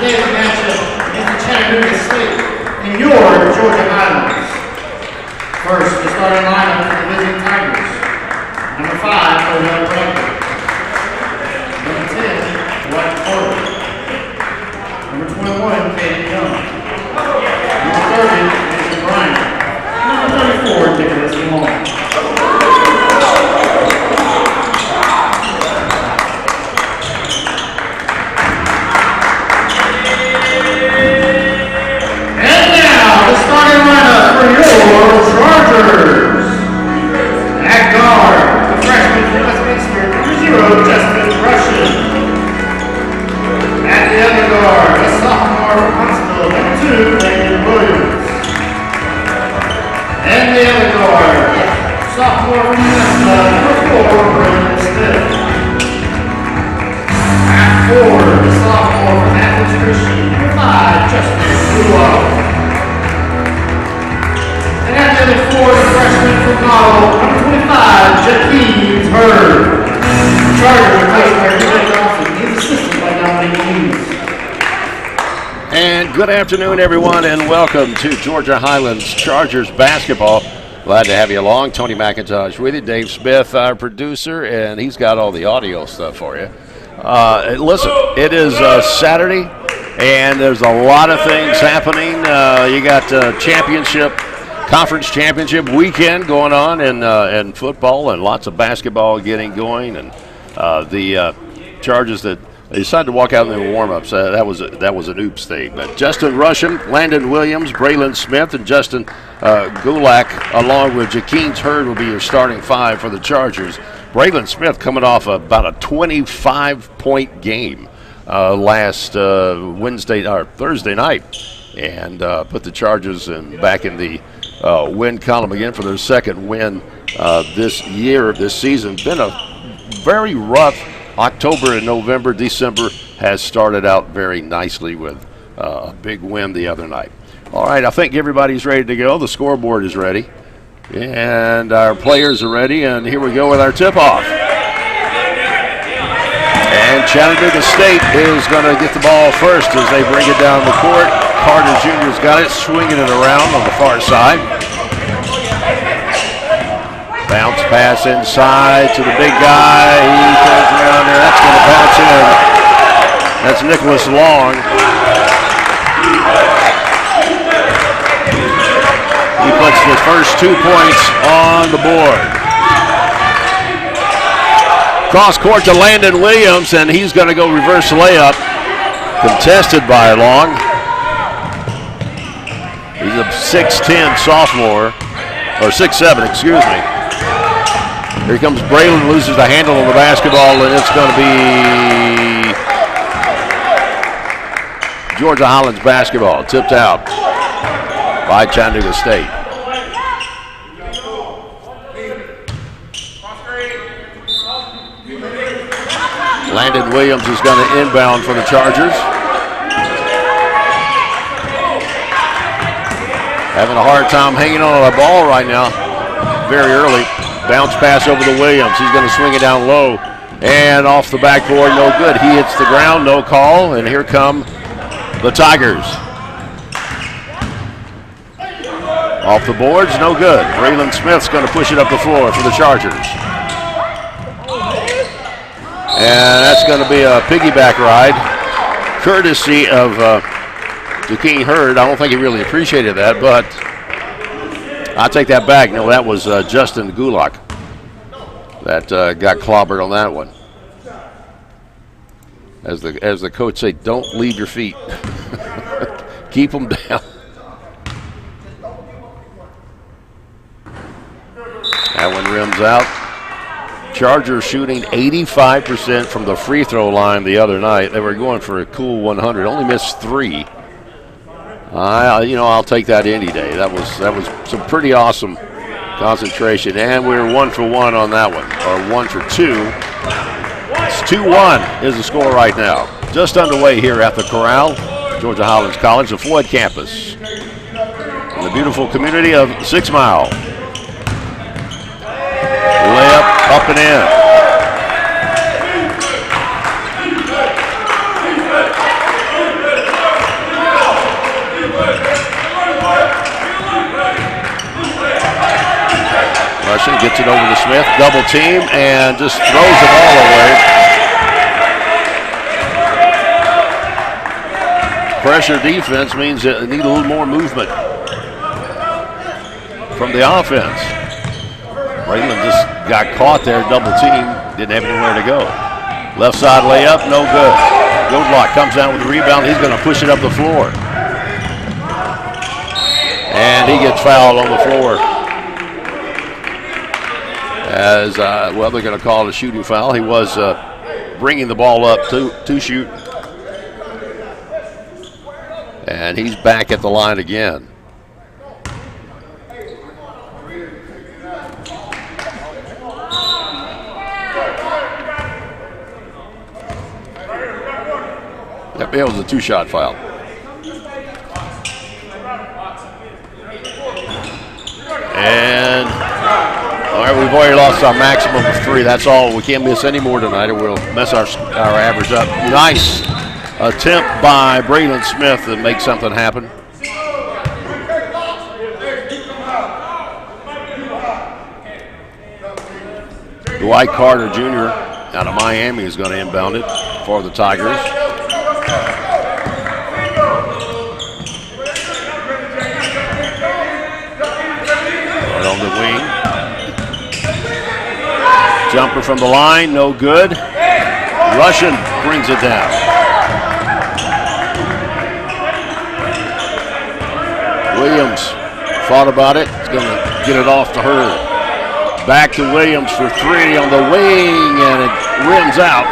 today's matchup against Chattanooga State and your Georgia Highlands. First, the starting lineup for the visiting Tigers. Number 5, Odell Bradley. Number 10, Dwight Porter. Number 21, Caden Young. Number 30, Nathan Bryant. Number 34, Nicholas Long. Chargers. At guard, the freshman from Westminster, number 0, Justin Russian. At the other guard, a sophomore from Huntsville, number 2, Landon Williams. And the other guard, sophomore from Minnesota, number 4, Brandon Smith. At 4, the sophomore from Athens Christian, number 5, Justin Gulo. And at the 4, the freshman from Model, number 25, Jakeem Hurd. The Chargers are placed by Jake Dawson. He's assisted by Dominic Hughes. And good afternoon, everyone, and welcome to Georgia Highlands Chargers basketball. Glad to have you along. Tony McIntosh with you. Dave Smith, our producer, and he's got all the audio stuff for you. Listen, it is Saturday, and there's a lot of things happening. You got Conference Championship weekend going on in football, and lots of basketball getting going, and the Chargers that they decided to walk out in their warm-ups. That was an oops thing. But Justin Rusham, Landon Williams, Braylon Smith, and Justin Gulak, along with Jakeem Hurd, will be your starting 5 for the Chargers. Braylon Smith coming off about a 25-point game last Thursday night, and put the Chargers back in the win column again for their second win this season. Been a very rough October and November. December has started out very nicely with a big win the other night. All right, I think everybody's ready to go. The scoreboard is ready, and our players are ready, and here we go with our tip-off. And Chattanooga State is going to get the ball first as they bring it down the court. Carter Jr.'s got it, swinging it around on the far side. Bounce pass inside to the big guy. He turns around there. That's going to bounce in. That's Nicholas Long. He puts the first 2 points on the board. Cross court to Landon Williams, and he's going to go reverse layup. Contested by Long. He's a 6'10 sophomore, or 6'7, excuse me. Here comes Braylon, loses the handle on the basketball, and it's going to be Georgia Highlands basketball, tipped out by Chattanooga State. Landon Williams is going to inbound for the Chargers. Having a hard time hanging on to the ball right now. Very early. Bounce pass over to Williams. He's going to swing it down low. And off the backboard, no good. He hits the ground, no call. And here come the Tigers. Off the boards, no good. Braylon Smith's going to push it up the floor for the Chargers. And that's going to be a piggyback ride, courtesy of Jakeem Hurd. I don't think he really appreciated that, but I'll take that back. No, that was Justin Gulak that got clobbered on that one. As the coach said, don't leave your feet. Keep them down. That one rims out. Chargers shooting 85% from the free throw line the other night. They were going for a cool 100. Only missed 3. I'll take that any day. That was some pretty awesome concentration, and we're 1 for 1 on that one, or 1 for 2. It's 2-1 is the score right now. Just underway here at the Corral, Georgia Highlands College, the Floyd campus, in the beautiful community of 6 Mile. Layup up and in. Smith double team and just throws the ball away. Pressure defense means that they need a little more movement from the offense. Braylon just got caught there, double team, didn't have anywhere to go. Left side layup, no good. Goldlock comes down with the rebound. He's going to push it up the floor. And he gets fouled on the floor. As, well, they're going to call it a shooting foul. He was bringing the ball up to shoot. And he's back at the line again. It was a two-shot foul. And, all right, we've already lost our maximum of 3. That's all. We can't miss any more tonight or we'll mess our average up. Nice attempt by Braylon Smith to make something happen. Dwight Carter Jr. out of Miami is going to inbound it for the Tigers. Right on the wing. Jumper from the line, no good. Russian brings it down. Williams thought about it. He's going to get it off to her. Back to Williams for 3 on the wing, and it rims out.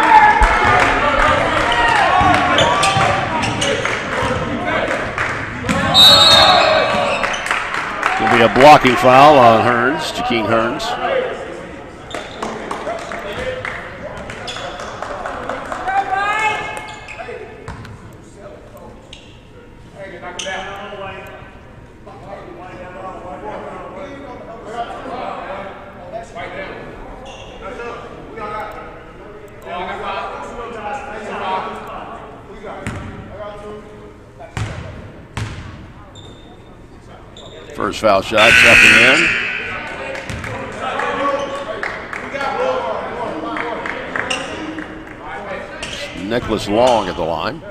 Going to be a blocking foul on Hearns, Jakeem Hearns. First foul shot, stepping in. Nicholas Long at the line.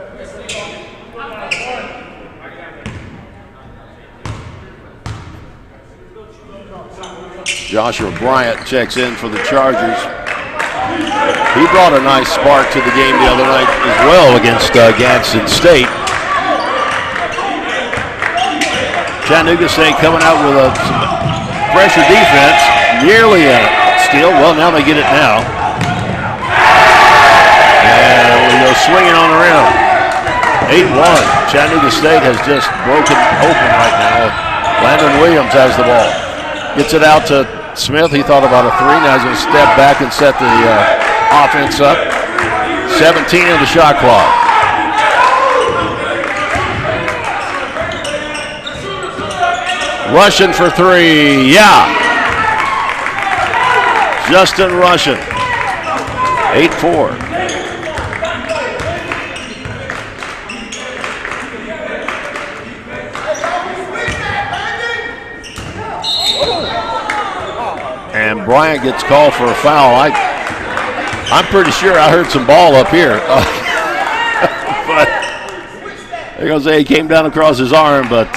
Joshua Bryant checks in for the Chargers. He brought a nice spark to the game the other night as well against Gadsden State. Chattanooga State coming out with some pressure defense, nearly a steal. Well, now they get it now. And we go swinging on the rim. 8-1. Chattanooga State has just broken open right now. Landon Williams has the ball. Gets it out to Smith. He thought about a 3. Now he's going to step back and set the offense up. 17 in the shot clock. Russian for 3, yeah. Justin Russian, 8-4. And Bryant gets called for a foul. I'm pretty sure I heard some ball up here. But they're going to say he came down across his arm, but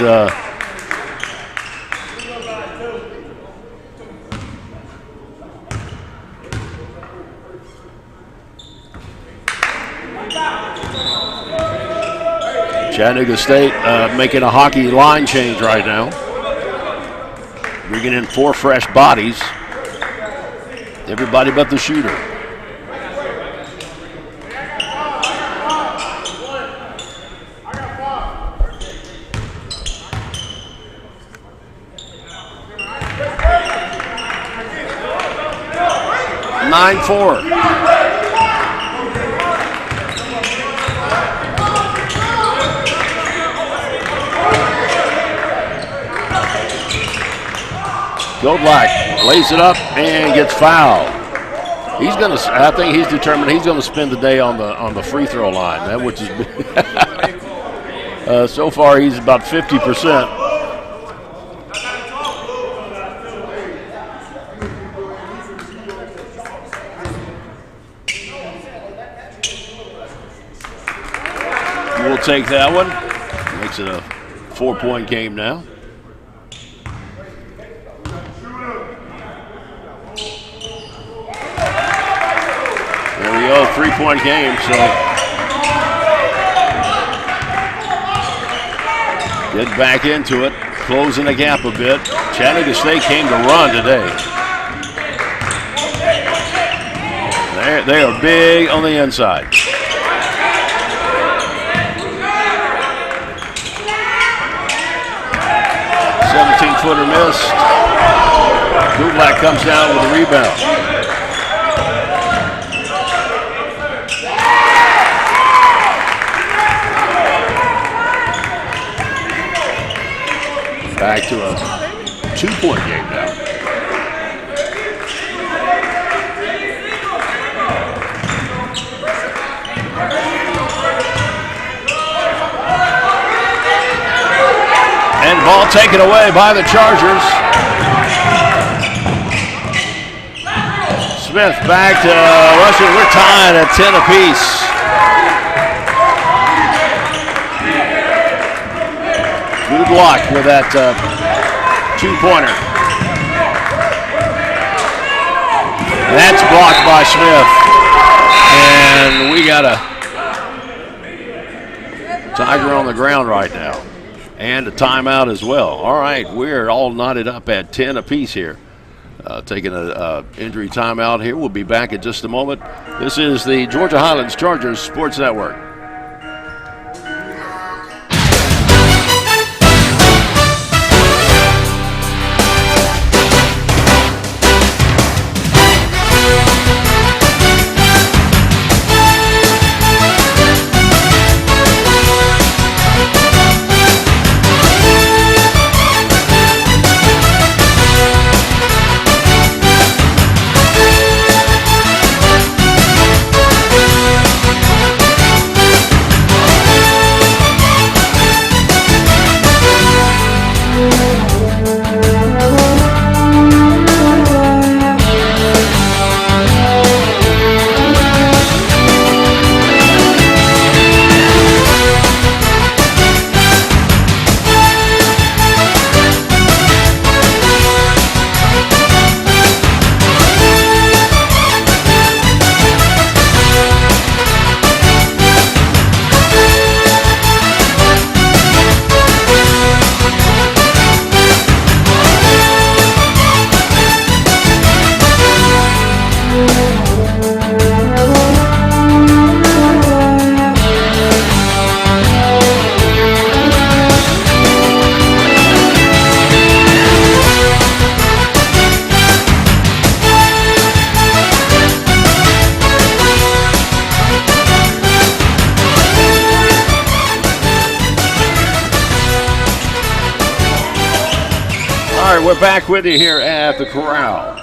Chattanooga State making a hockey line change right now. Bringing in 4 fresh bodies. Everybody but the shooter. Nine 4. Goldblack lays it up and gets fouled. He's going to. I think he's determined he's going to spend the day on the free throw line. That which is so far he's about 50%. will take that one. Makes it a 4-point game now. There we go, 3-point game. So getting back into it, closing the gap a bit. Chattanooga State came to run today. They are big on the inside. 17-footer missed. Gublack comes down with a rebound. Back to a 2-point game now. And ball taken away by the Chargers. Smith back to Russian. We're tied at 10 apiece. Good block with that 2-pointer. That's blocked by Smith. And we got a Tiger on the ground right now. And a timeout as well. All right, we're all knotted up at 10 apiece here. Taking an injury timeout here. We'll be back in just a moment. This is the Georgia Highlands Chargers Sports Network. We're back with you here at the Corral.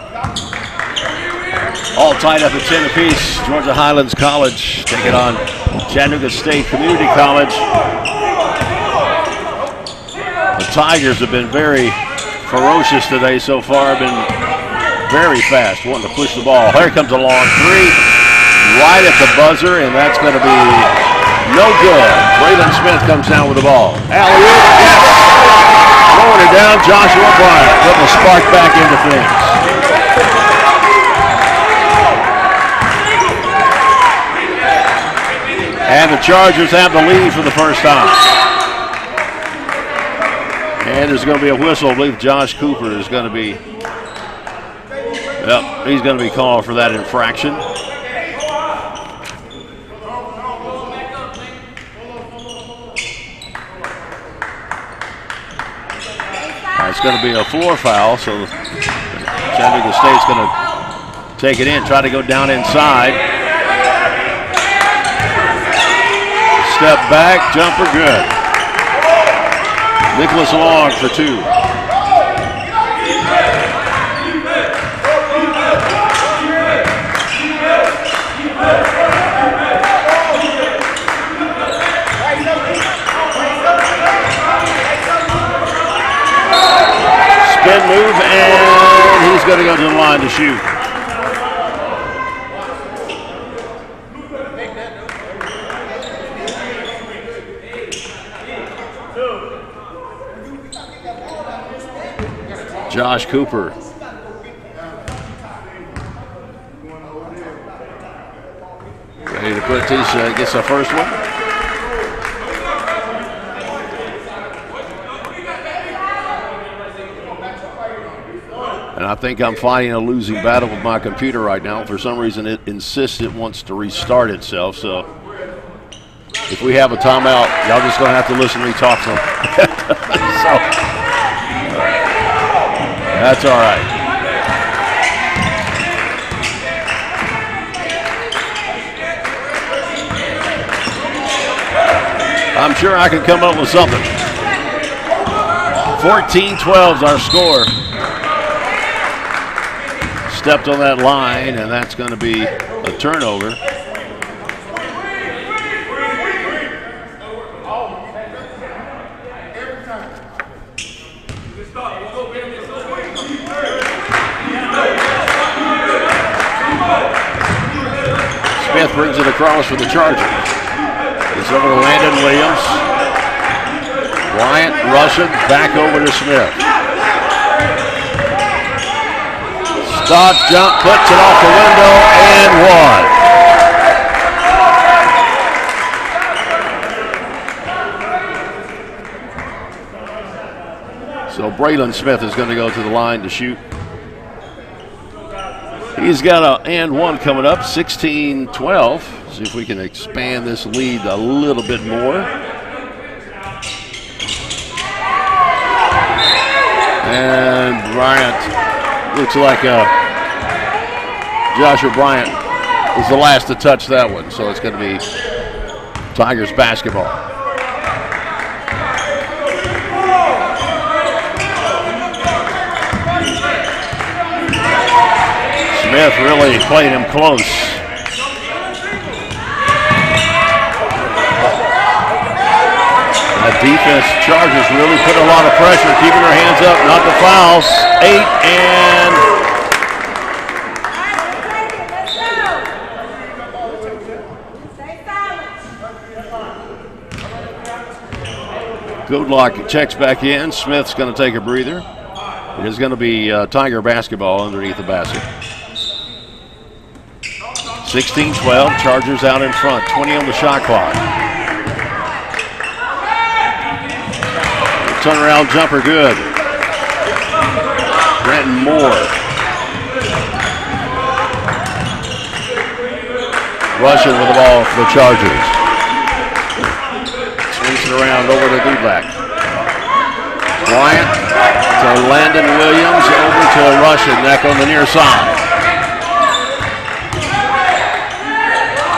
All tied up at 10 apiece. Georgia Highlands College taking on Chattanooga State Community College. The Tigers have been very ferocious today so far. Been very fast, wanting to push the ball. Here comes a long three, right at the buzzer, and that's going to be no good. Braylon Smith comes down with the ball. Alley-oop, yes. Throwing it down, Joshua Bryant putting a spark back into things. And the Chargers have the lead for the first time. And there's going to be a whistle. I believe Josh Cooper is going to be, he's going to be called for that infraction. It's going to be a floor foul, so Chattanooga State's going to take it in, try to go down inside. Step back, jumper good. Nicholas Long for two. Spin move, and he's going to go to the line to shoot. Josh Cooper. Ready to put these, gets the first one. And I think I'm fighting a losing battle with my computer right now. For some reason, it insists it wants to restart itself. So if we have a timeout, y'all just going to have to listen to me talk to them. So that's all right. I'm sure I can come up with something. 14-12 is our score. Stepped on that line, and that's going to be a turnover. Smith brings it across for the Chargers. It's over to Landon Williams. Bryant, Russian, back over to Smith. Stops, jump, puts it off the window, and one. So Braylon Smith is going to go to the line to shoot. He's got an and one coming up, 16-12. See if we can expand this lead a little bit more. And Bryant, looks like Joshua Bryant was the last to touch that one. So it's going to be Tigers basketball. Smith really played him close. That defense, Chargers really put a lot of pressure, keeping their hands up, not the fouls. 8 and Goodlock checks back in. Smith's going to take a breather. It is going to be Tiger basketball underneath the basket. 16-12, Chargers out in front, 20 on the shot clock. Turnaround jumper good. Brenton Moore. Russian with the ball for the Chargers. Swings it around over to Goodlock. Bryant to Landon Williams, over to Russian, neck on the near side.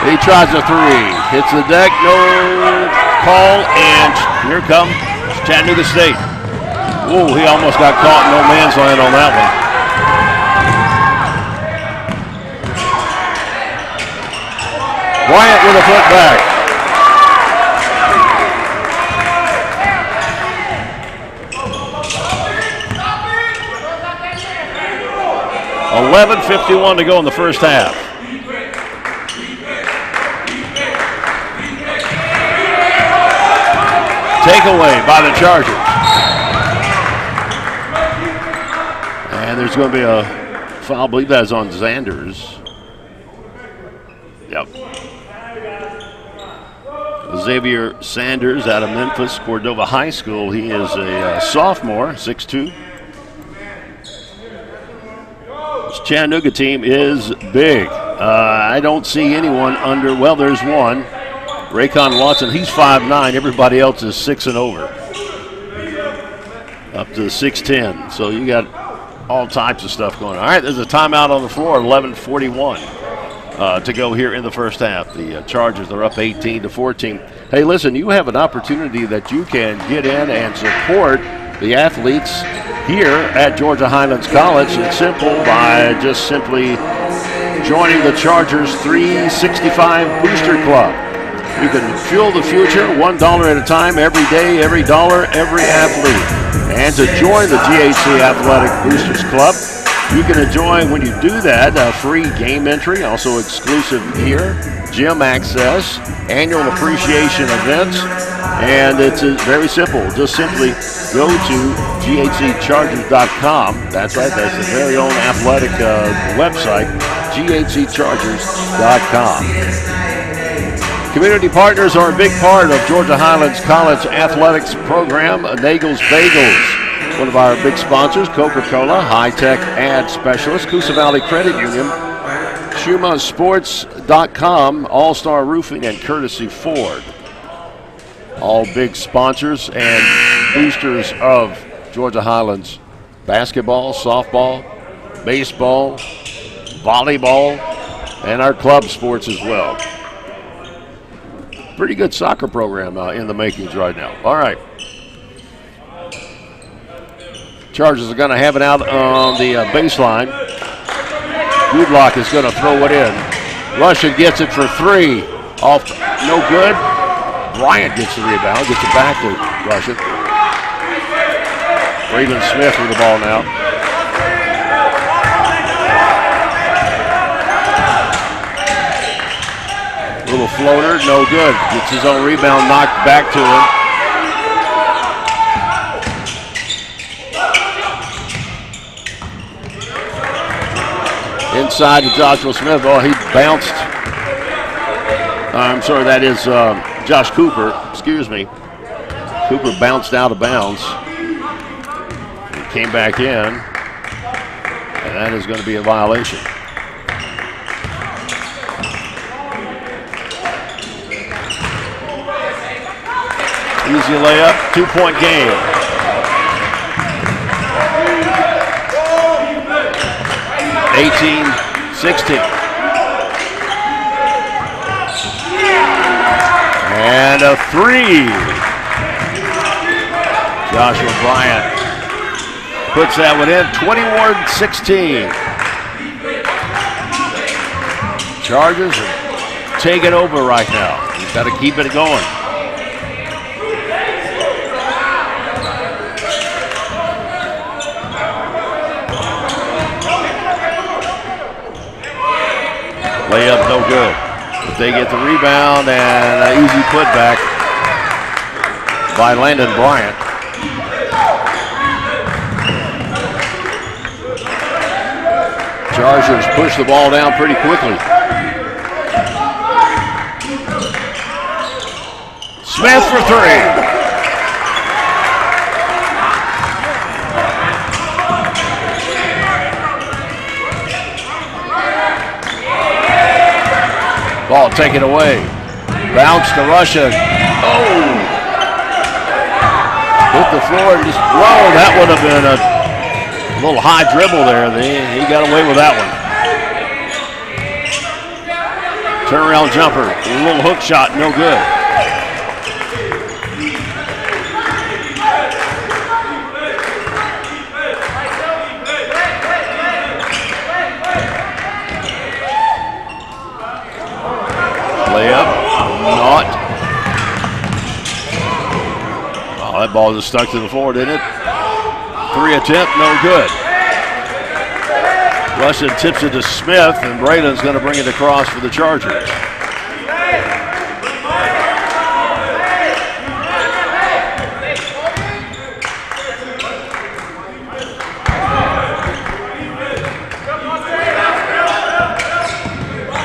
He tries a three, hits the deck, no call, and here comes Chattanooga State. Ooh, he almost got caught in no man's land on that one. Bryant with a foot back. .11:51 to go in the first half. Takeaway by the Chargers. And there's going to be a foul, I believe that's on Xanders. Yep. Xavier Sanders out of Memphis, Cordova High School. He is a sophomore, 6'2". This Chattanooga team is big. I don't see anyone under, well, there's one. Raycon Watson, he's 5'9". Everybody else is 6 and over. Up to 6'10". So you got all types of stuff going on. All right, there's a timeout on the floor, 11:41 to go here in the first half. The Chargers are up 18-14. Hey, listen, you have an opportunity that you can get in and support the athletes here at Georgia Highlands College. It's simple by just simply joining the Chargers 365 Booster Club. You can fuel the future $1 at a time, every day, every dollar, every athlete. And to join the GHC Athletic Boosters Club, You can enjoy, when you do that, free game entry, also exclusive gear, gym access, annual appreciation events, and it's very simple. Just simply go to GHCChargers.com. That's right, that's the very own athletic website, GHCChargers.com. Community partners are a big part of Georgia Highlands College athletics program. Nagel's Bagels, one of our big sponsors, Coca-Cola, high-tech ad specialist, Coosa Valley Credit Union, SchumaSports.com, All-Star Roofing, and Courtesy Ford. All big sponsors and boosters of Georgia Highlands basketball, softball, baseball, volleyball, and our club sports as well. Pretty good soccer program in the makings right now. All right. Chargers are going to have it out on the baseline. Goodlock is going to throw it in. Russian gets it for three. Off, no good. Bryant gets the rebound, gets it back to Russian. Braylon Smith with the ball now. Little floater, no good. Gets his own rebound knocked back to him. Inside to Joshua Smith. Oh, he bounced. I'm sorry, that is Josh Cooper. Excuse me. Cooper bounced out of bounds. He came back in. And that is going to be a violation. Easy layup, 2-point game. (18-16). And a three. Joshua Bryant puts that one in, 21-16. Chargers are taking over right now. You've got to keep it going. Layup no good. But they get the rebound and an easy putback by Landon Bryant. Chargers push the ball down pretty quickly. Smith for three. Ball taken away. Bounce to Russia. Oh! Hit the floor and just, whoa, that would have been a little high dribble there. He got away with that one. Turnaround jumper. A little hook shot, no good. Layup, not. Oh, that ball just stuck to the floor, didn't it? Three attempt, no good. Russian tips it to Smith, and Braylon's going to bring it across for the Chargers.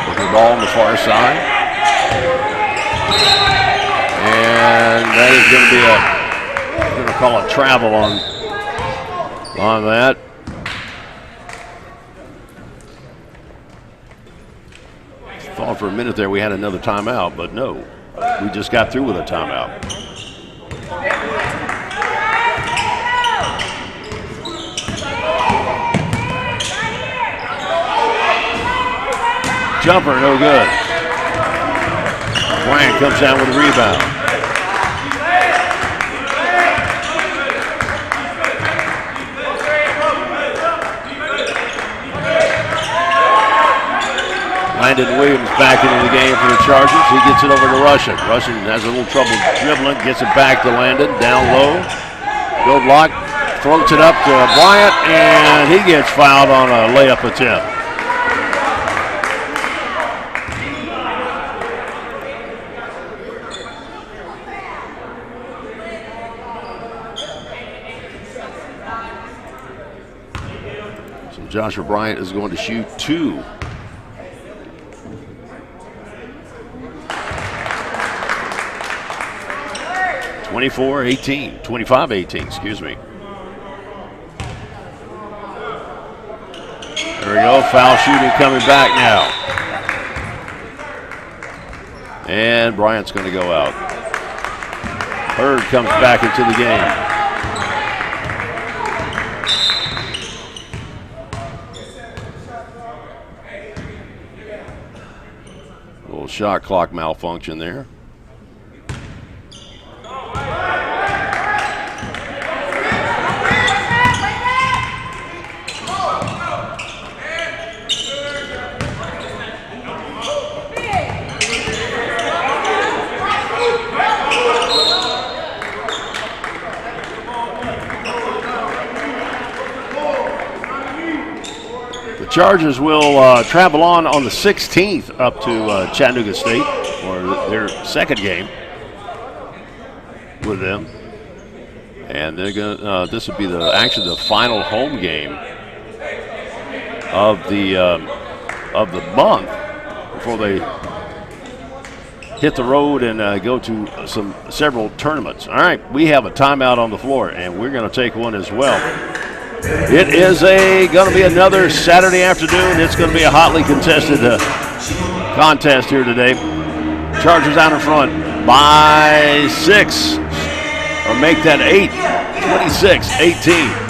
With the ball on the far side. And that is going to be we're going to call a travel on that. Thought for a minute there we had another timeout, but no. We just got through with a timeout. Jumper, no good. Bryant comes down with a rebound. Landon Williams back into the game for the Chargers. He gets it over to Russian. Russian has a little trouble dribbling, gets it back to Landon, down low. Goldlock floats it up to Bryant, and he gets fouled on a layup attempt. So Joshua Bryant is going to shoot 2. (24-18), 25-18, excuse me. There we go, foul shooting coming back now. And Bryant's going to go out. Hurd comes back into the game. A little shot clock malfunction there. Chargers will travel on the 16th up to Chattanooga State for their second game with them, and they're going. This would be actually the final home game of the month before they hit the road and go to several tournaments. All right, we have a timeout on the floor, and we're going to take one as well. It is going to be another Saturday afternoon. It's going to be a hotly contested contest here today. Chargers out in front by 6, or make that 8, 26-18.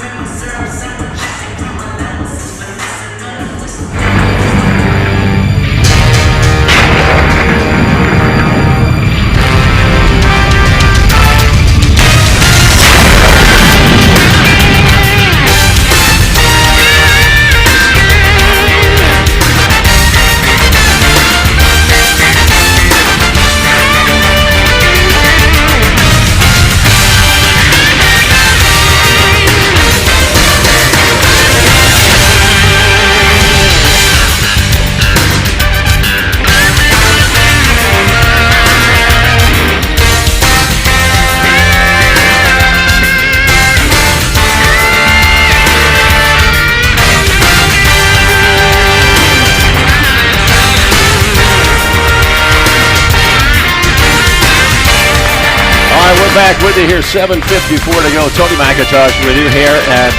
Back with you here, 7:54 to go. Tony McIntosh with you here at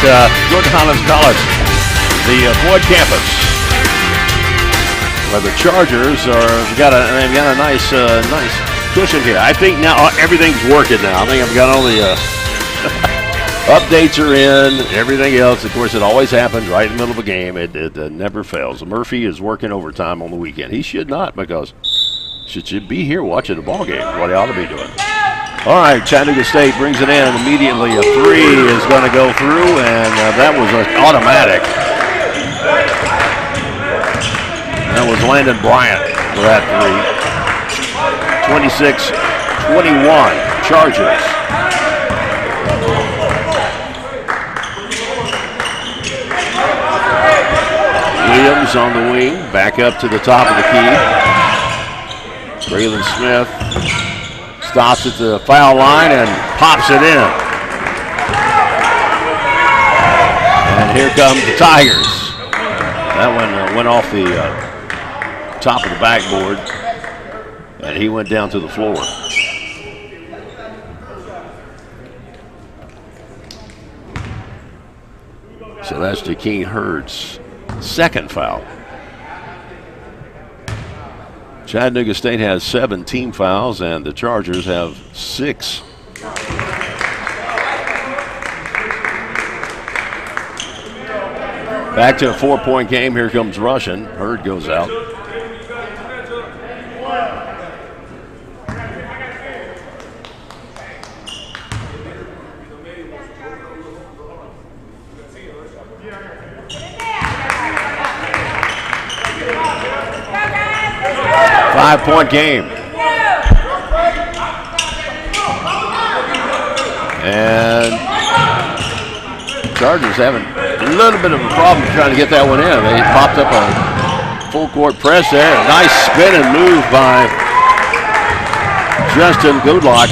Georgia Highlands College, the Floyd campus, where the Chargers they've got a nice cushion here. I think now everything's working now. I think I've got all the updates are in, everything else. Of course, it always happens right in the middle of a game. It never fails. Murphy is working overtime on the weekend. He should not, because should be here watching the ball game. What he ought to be doing. All right, Chattanooga State brings it in, and immediately a 3 is going to go through, and that was automatic. That was Landon Bryant for that 3. 26-21, Chargers. Williams on the wing, back up to the top of the key. Braylon Smith stops at the foul line and pops it in. And here come the Tigers. That one went off the top of the backboard, and he went down to the floor. So that's Jakeem Hurd's second foul. Chattanooga State has 7 team fouls, and the Chargers have 6. Back to a 4-point game. Here comes Russian. Hurd goes out. Five-point game. And Chargers having a little bit of a problem trying to get that one in. They popped up a full court press there. A nice spin and move by Justin Goodlock.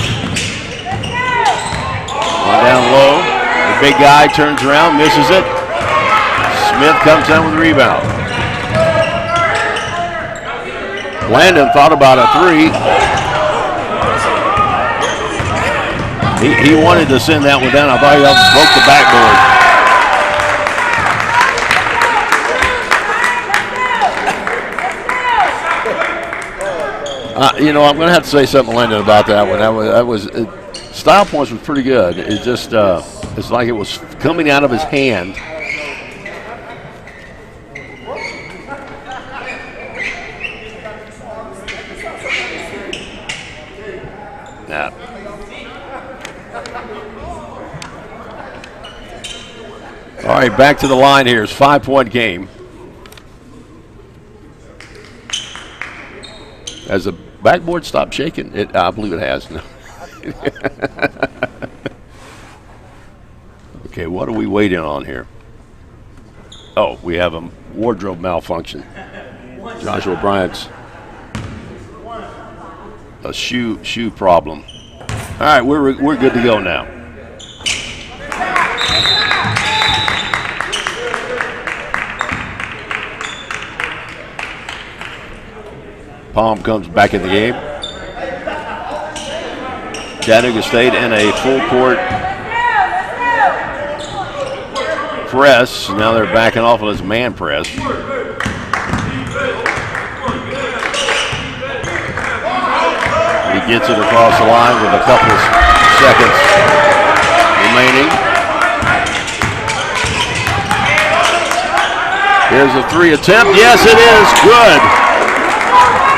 One down low. The big guy turns around, misses it. Smith comes down with the rebound. Landon thought about a three. He wanted to send that one down. I thought he broke the backboard. I'm going to have to say something, Landon, about that one. That was style points was pretty good. It just it's like it was coming out of his hand. Yeah. All right, back to the line here. It's a 5-point game. Has the backboard stopped shaking? I believe it has. No. Okay, what are we waiting on here? Oh, we have a wardrobe malfunction. Joshua Bryant's a shoe problem. All right, we're good to go now. Palm comes back in the game. Chattanooga State in a full court press. Now they're backing off of this man press. He gets it across the line with a couple of seconds remaining. Here's a three attempt. Yes, it is. Good.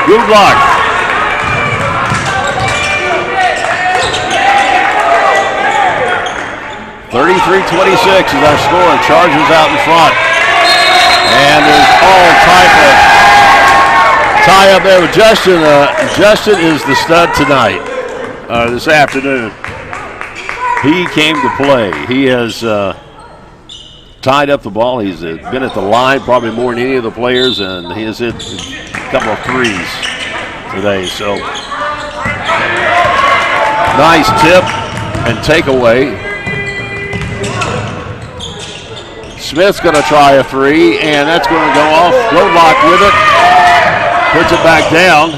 Good luck. 33-26 is our score. Chargers out in front. And there's all type of tie up there with Justin. Justin is the stud tonight, this afternoon. He came to play. He has tied up the ball. He's been at the line probably more than any of the players, and he has hit a couple of threes today. So nice tip and takeaway. Smith's going to try a three, and that's going to go off. Goodlock with it. Puts it back down.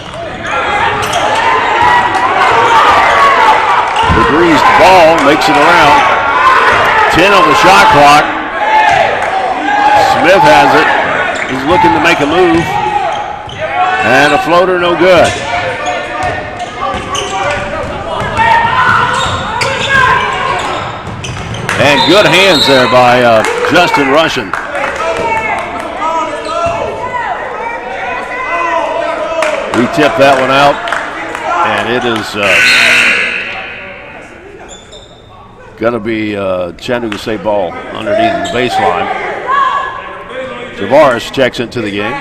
Degrees the ball, makes it around. 10 on the shot clock. Smith has it. He's looking to make a move. And a floater, no good. And good hands there by Justin Russian. We tipped that one out, and it is going to be Chattanooga State ball underneath the baseline. Tavares checks into the game.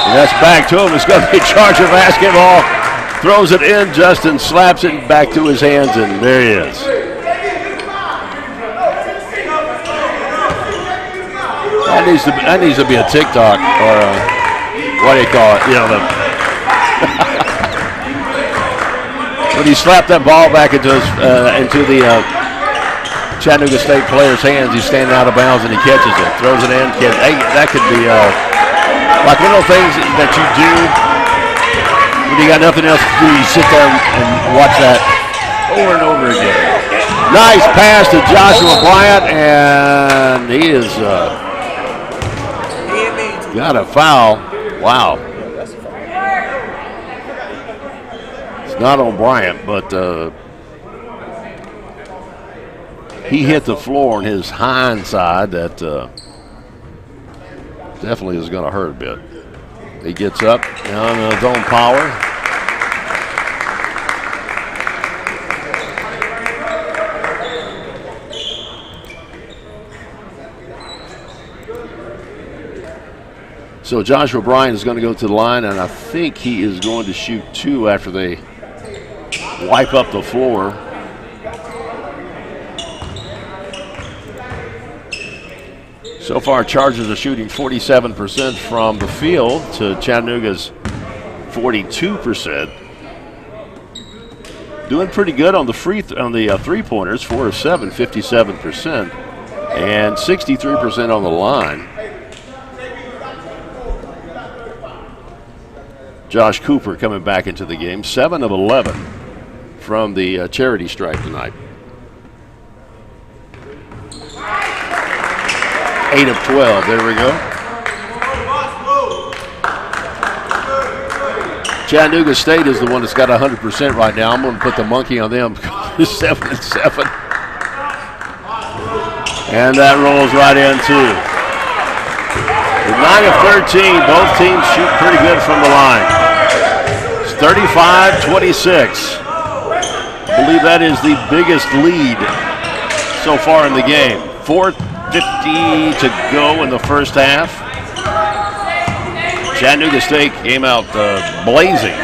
And that's back to him. It's going to be Charger basketball. Throws it in. Justin slaps it back to his hands, and there he is. That needs to be a TikTok or what do you call it? You know, when he slapped that ball back into the Chattanooga State player's hands, he's standing out of bounds and he catches it, throws it in. That could be like one of those things that you do when you got nothing else to do. You sit there and watch that over and over again. Nice pass to Joshua Bryant, and he is got a foul. Wow. It's not on Bryant, but he hit the floor on his hind side. That definitely is going to hurt a bit. He gets up on his own power. So Joshua Bryant is going to go to the line, and I think he is going to shoot two after they wipe up the floor. So far, Chargers are shooting 47% from the field to Chattanooga's 42%. Doing pretty good on the three-pointers, 4 of 7, 57%, and 63% on the line. Josh Cooper coming back into the game, 7 of 11 from the charity stripe tonight. 8 of 12, there we go. Chattanooga State is the one that's got 100% right now. I'm going to put the monkey on them. 7 and 7. And that rolls right in too. With 9 of 13, both teams shoot pretty good from the line. It's 35-26. I believe that is the biggest lead so far in the game. 4:50 to go in the first half. Chattanooga State came out blazing.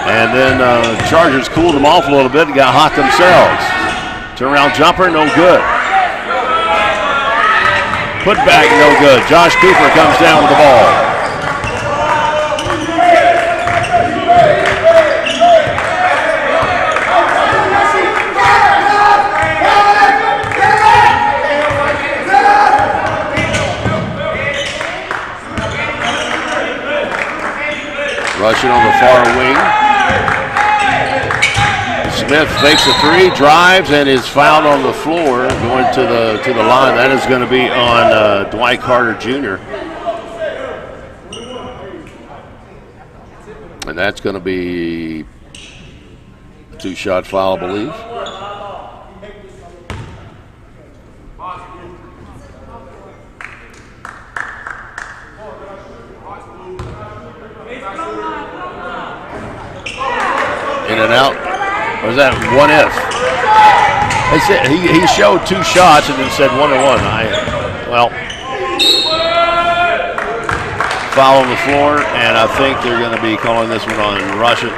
And then Chargers cooled them off a little bit and got hot themselves. Turnaround jumper, no good. Put back, no good. Josh Cooper comes down with the ball. Rushing on the far wing. Smith fakes a three, drives, and is fouled on the floor going to the line. That is going to be on Dwight Carter Jr. And that's going to be a 2-shot foul, I believe. In and out. Or is that 1F? They said he showed 2 shots and then said 1 and 1. Well, foul on the floor, and I think they're going to be calling this one on Russian.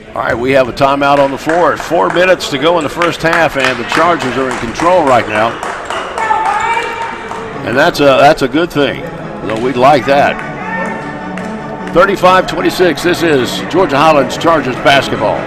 All right, we have a timeout on the floor. 4 minutes to go in the first half, and the Chargers are in control right now. And that's a good thing. So we'd like that. 35-26, this is Georgia Highlands Chargers basketball.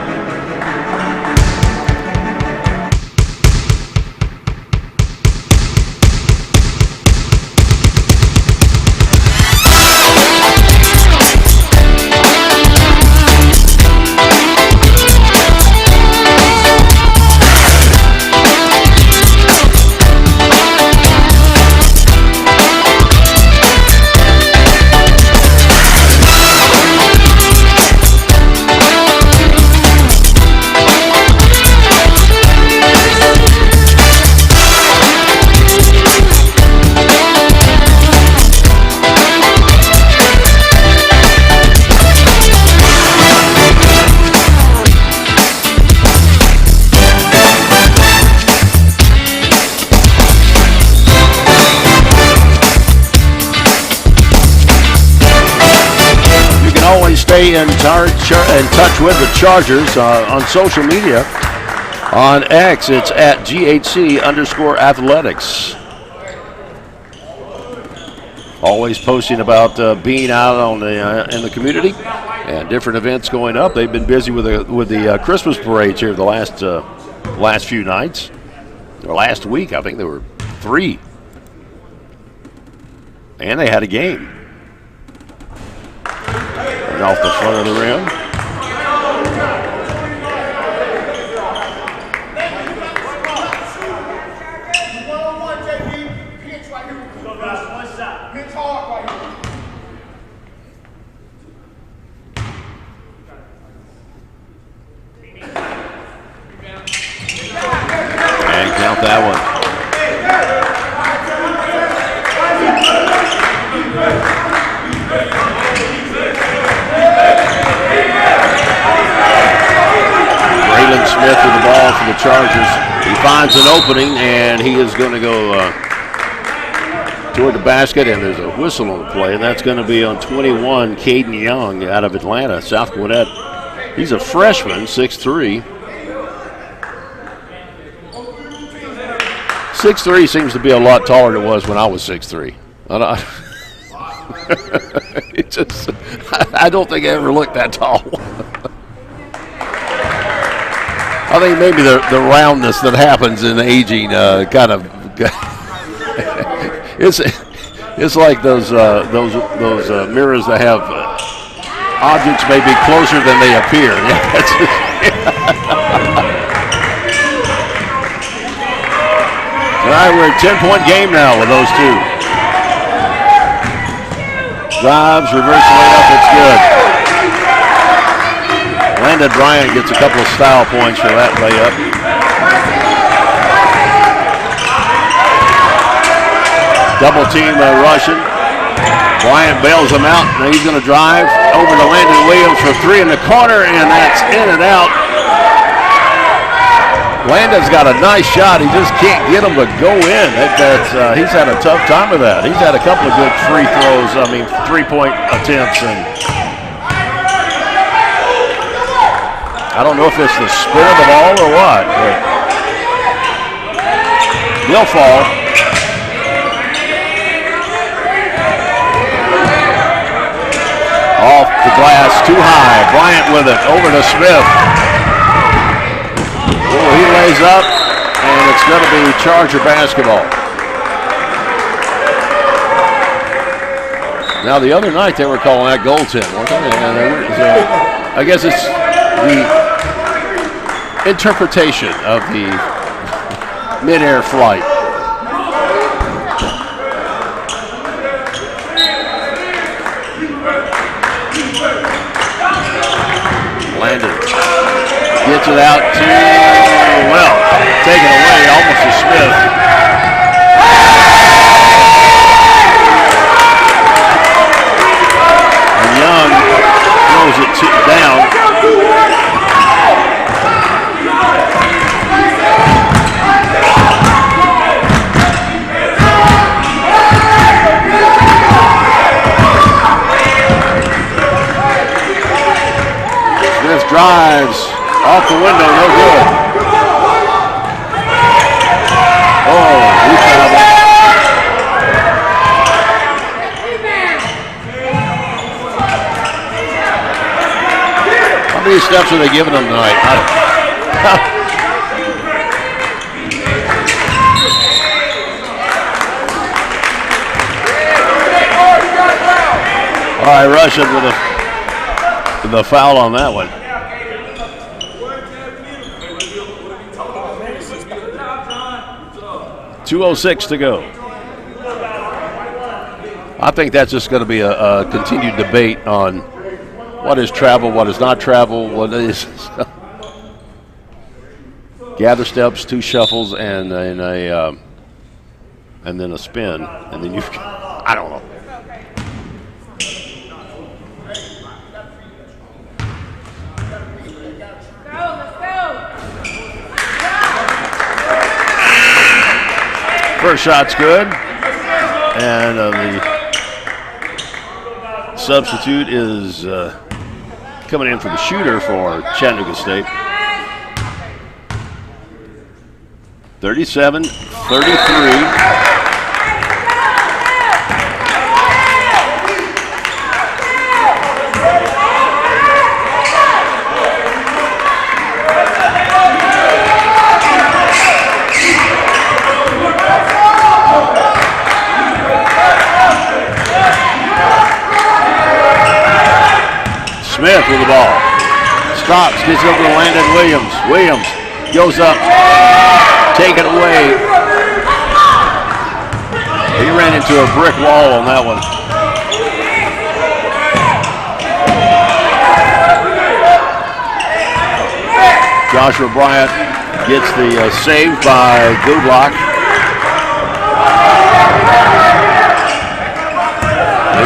Stay in touch with the Chargers on social media. On X, it's at GHC_athletics. Always posting about being out on in the community and different events going up. They've been busy with the Christmas parades here the last few nights. Or last week, I think there were 3. And they had a game. Off the front of the rim. And count that one. Smith with the ball for the Chargers. He finds an opening, and he is going to go toward the basket, and there's a whistle on the play, and that's going to be on 21, Caden Young out of Atlanta, South Gwinnett. He's a freshman, 6'3". 6'3" seems to be a lot taller than it was when I was 6'3". I don't think I ever looked that tall. I think maybe the roundness that happens in aging kind of it's like those mirrors that have objects may be closer than they appear. All right, we're a 10-point game now with those two. Drives, reverse layup, it's good. Landon Bryant gets a couple of style points for that layup. Double team Russian. Bryant bails him out. Now he's going to drive over to Landon Williams for three in the corner, and that's in and out. Landon's got a nice shot. He just can't get him to go in. He's had a tough time with that. He's had a couple of good free throws, 3-point attempts. And I don't know if it's the spin of the ball or what, but he'll fall. Off the glass, too high. Bryant with it, over to Smith. Oh, he lays up, and it's going to be Charger basketball. Now, the other night they were calling that goaltend, weren't they? And I guess it's the interpretation of the mid-air flight. Landon gets it out to, taken away almost to Smith. And Young throws it down. Smith drives off the window, no good. Oh, he fouled it. How many steps are they giving him tonight? All right, Russian with the foul on that one. 2:06 to go. I think that's just going to be a continued debate on what is travel, what is not travel, what is gather steps, two shuffles, and then a spin, and then I don't know. First shot's good, and the substitute is coming in for the shooter for Chattanooga State. 37-33. Smith with the ball. Stops, gets over to Landon Williams. Williams goes up, taken away. He ran into a brick wall on that one. Joshua Bryant gets the save by Goodlock.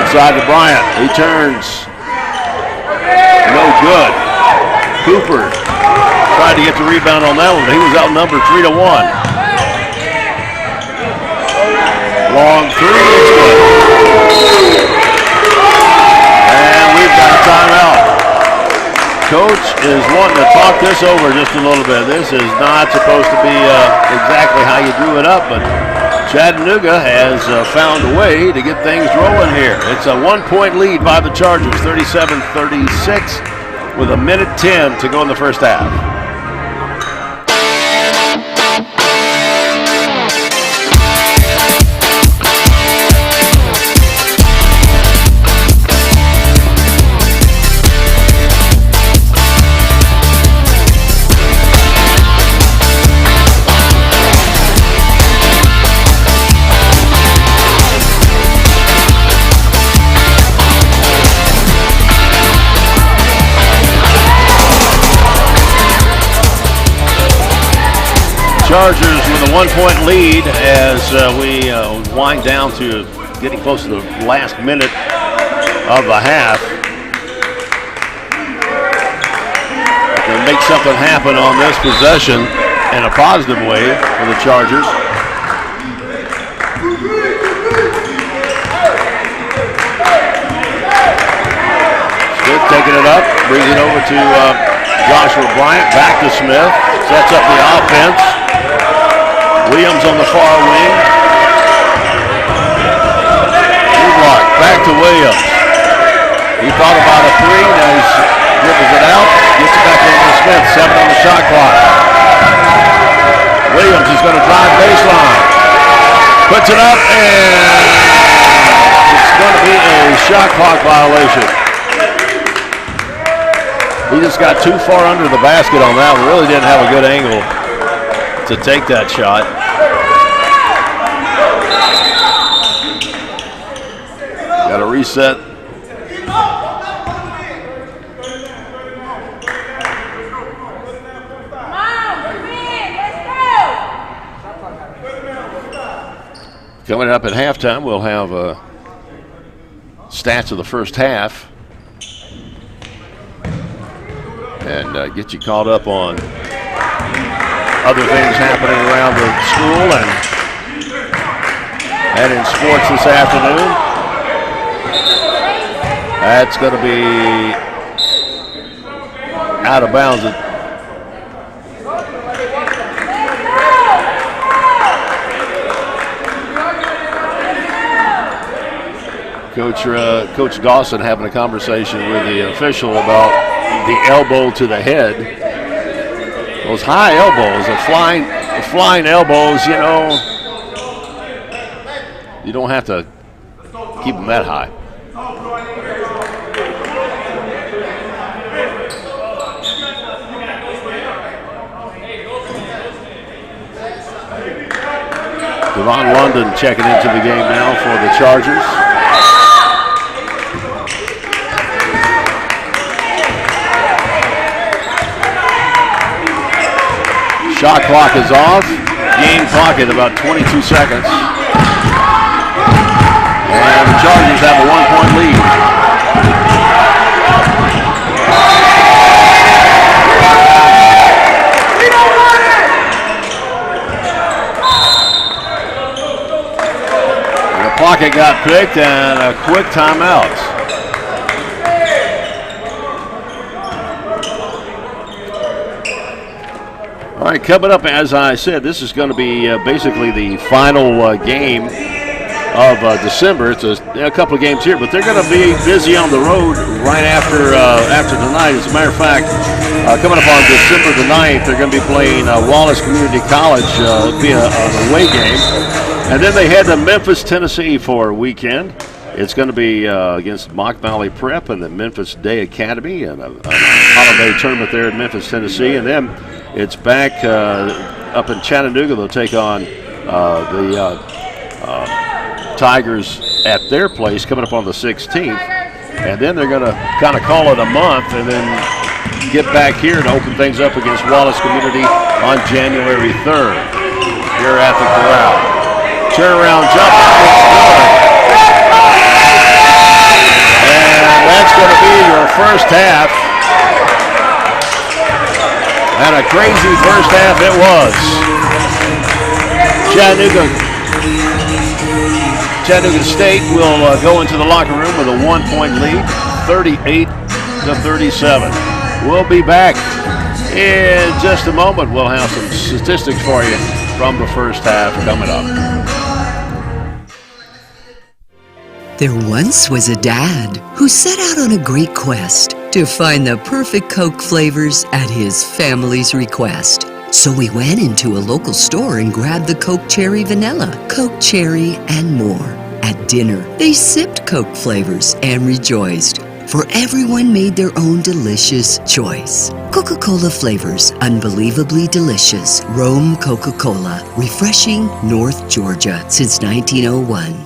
Inside to Bryant. He turns. No good. Cooper tried to get the rebound on that one, but he was outnumbered 3-1. Long three, it's good. And we've got a timeout. Coach is wanting to talk this over just a little bit. This is not supposed to be exactly how you drew it up, but Chattanooga has found a way to get things rolling here. It's a 1-point lead by the Chargers, 37-36, with 1:10 to go in the first half. Chargers with a 1-point lead as we wind down to getting close to the last minute of the half. To make something happen on this possession in a positive way for the Chargers. Smith taking it up, brings it over to Joshua Bryant, back to Smith, sets up the offense. Williams on the far wing. Block back to Williams. He thought about a three. Now he dribbles it out. Gets it back over to Smith. 7 on the shot clock. Williams is going to drive baseline. Puts it up, and it's going to be a shot clock violation. He just got too far under the basket on that one. Really didn't have a good angle to take that shot. Got to reset. Coming up at halftime, we'll have stats of the first half and get you caught up on other things happening around the school and in sports this afternoon. That's going to be out of bounds. Coach Dawson having a conversation with the official about the elbow to the head. Those high elbows, the flying elbows, you know, you don't have to keep them that high. Devon London checking into the game now for the Chargers. Shot clock is off. Game clock at about 22 seconds. And the Chargers have a 1-point lead. Pocket got picked and a quick timeout. All right, coming up, as I said, this is going to be basically the final game of December. It's a couple of games here, but they're going to be busy on the road right after tonight. As a matter of fact, coming up on December the 9th, they're going to be playing Wallace Community College via an away game. And then they head to Memphis, Tennessee for a weekend. It's going to be against Mock Valley Prep and the Memphis Day Academy and a holiday tournament there in Memphis, Tennessee. And then it's back up in Chattanooga. They'll take on the Tigers at their place coming up on the 16th. And then they're going to kind of call it a month and then get back here to open things up against Wallace Community on January 3rd here at the Corral. Turnaround jumper, it's good. And that's going to be your first half. And a crazy first half it was. Chattanooga State will go into the locker room with a 1-point lead, 38-37. We'll be back in just a moment. We'll have some statistics for you from the first half coming up. There once was a dad who set out on a great quest to find the perfect Coke flavors at his family's request. So he went into a local store and grabbed the Coke Cherry Vanilla, Coke Cherry, and more. At dinner, they sipped Coke flavors and rejoiced, for everyone made their own delicious choice. Coca-Cola flavors, unbelievably delicious. Rome Coca-Cola, refreshing North Georgia since 1901.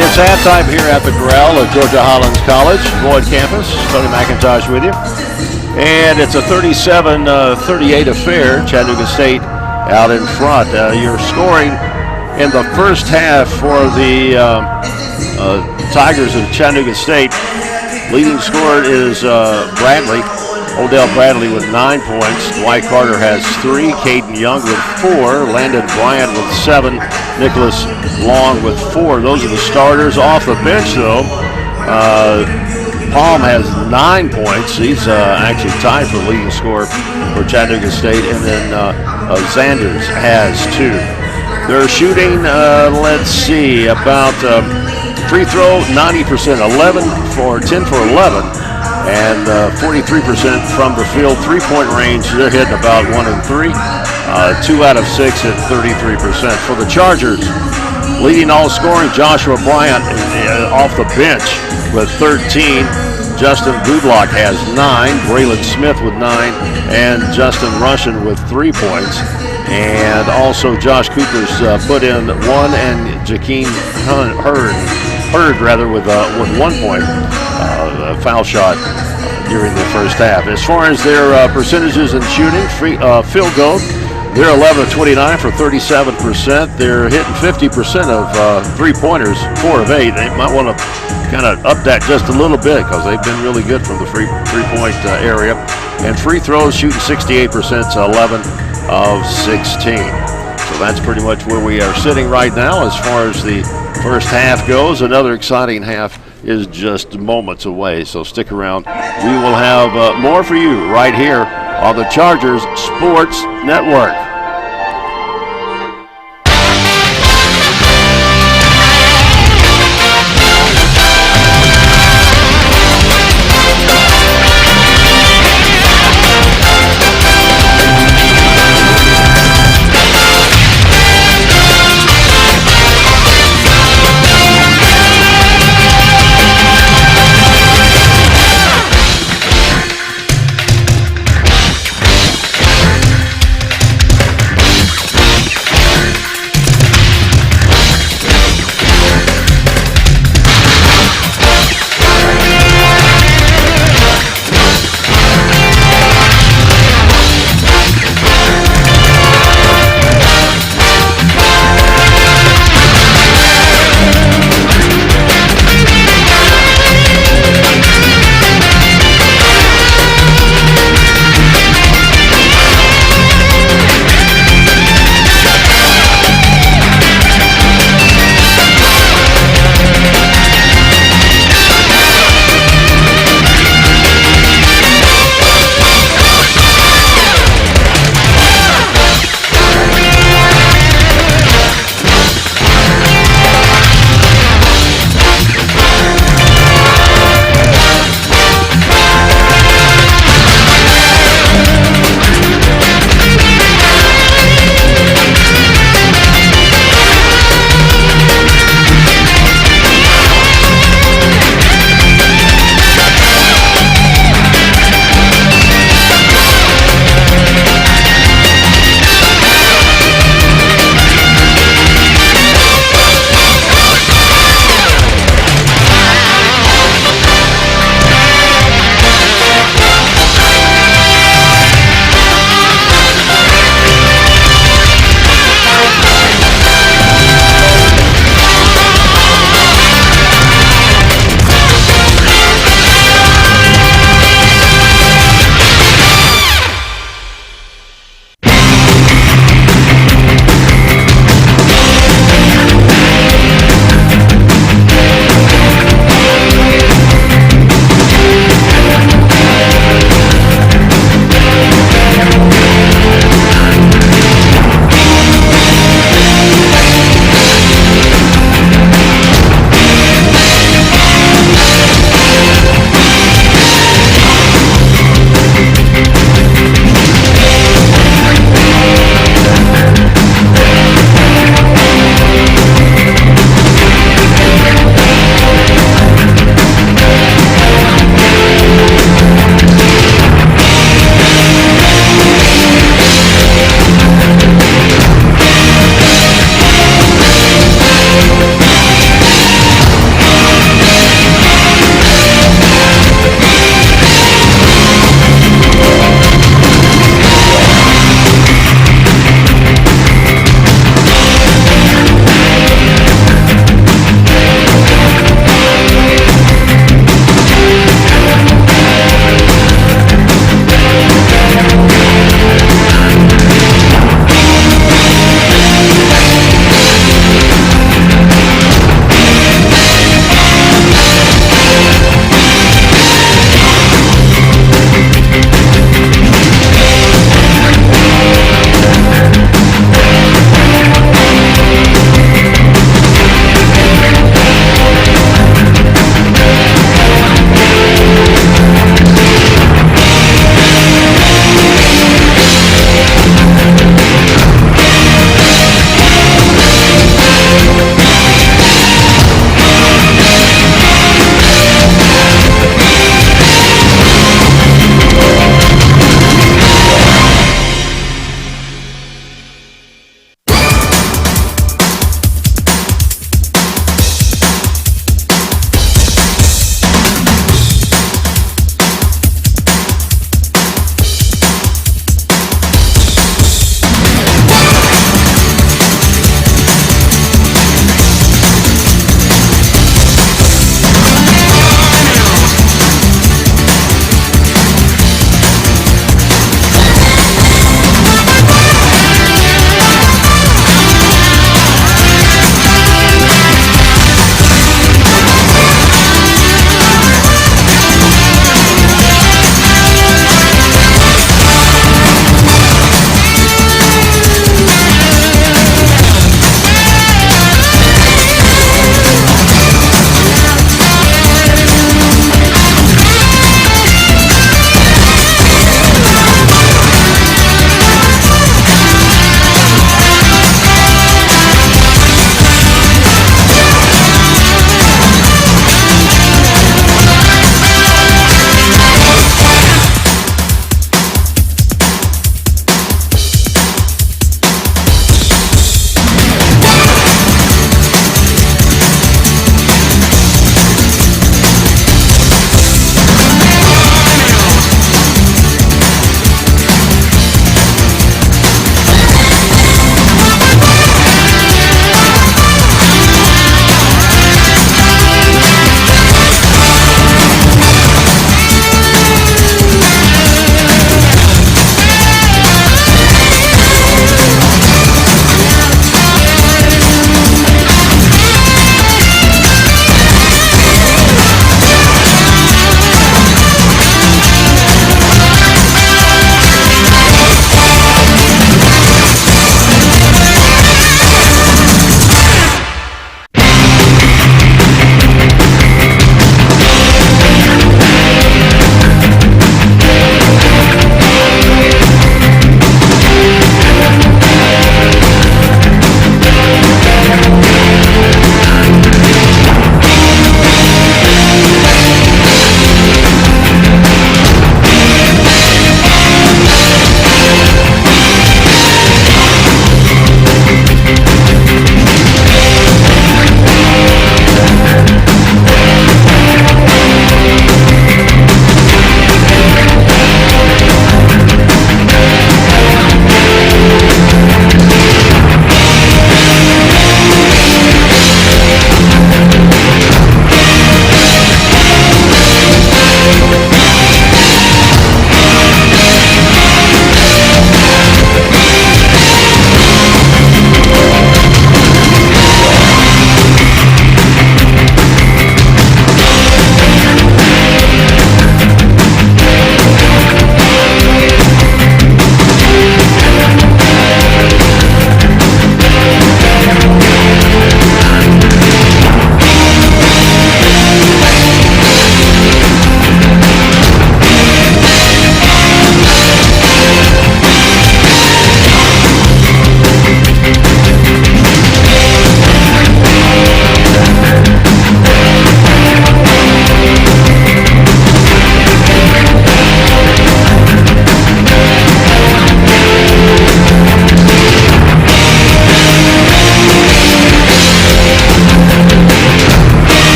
It's halftime here at the Corral at Georgia Highlands College, Boyd campus. Tony McIntosh with you. And it's a 37-38 affair. Chattanooga State out in front. You're scoring in the first half for the Tigers of Chattanooga State. Leading scorer is Odell Bradley with 9 points. Dwight Carter has 3. Caden Young with 4. Landon Bryant with 7. Nicholas Long with 4. Those are the starters. Off the bench, though, Palm has 9 points. He's actually tied for leading scorer for Chattanooga State. And then Zanders has 2. They're shooting, about free throw, 90%, 10 for 11. And 43% from the field. 3-point range, they're hitting about 1 and 3. 2 out of 6 at 33%. For the Chargers, leading all scoring, Joshua Bryant off the bench with 13. Justin Budlock has 9. Braylon Smith with 9. And Justin Russian with 3 points. And also Josh Cooper's put in 1, and Jakeem Hurd with 1 point. Foul shot during the first half. As far as their percentages in shooting, field goal, they're 11 of 29 for 37%. They're hitting 50% of three-pointers, 4 of 8. They might want to kind of up that just a little bit because they've been really good from the three-point area. And free throws, shooting 68%, to 11 of 16. So that's pretty much where we are sitting right now as far as the first half goes. Another exciting half is just moments away, so stick around. We will have more for you right here on the Chargers Sports Network.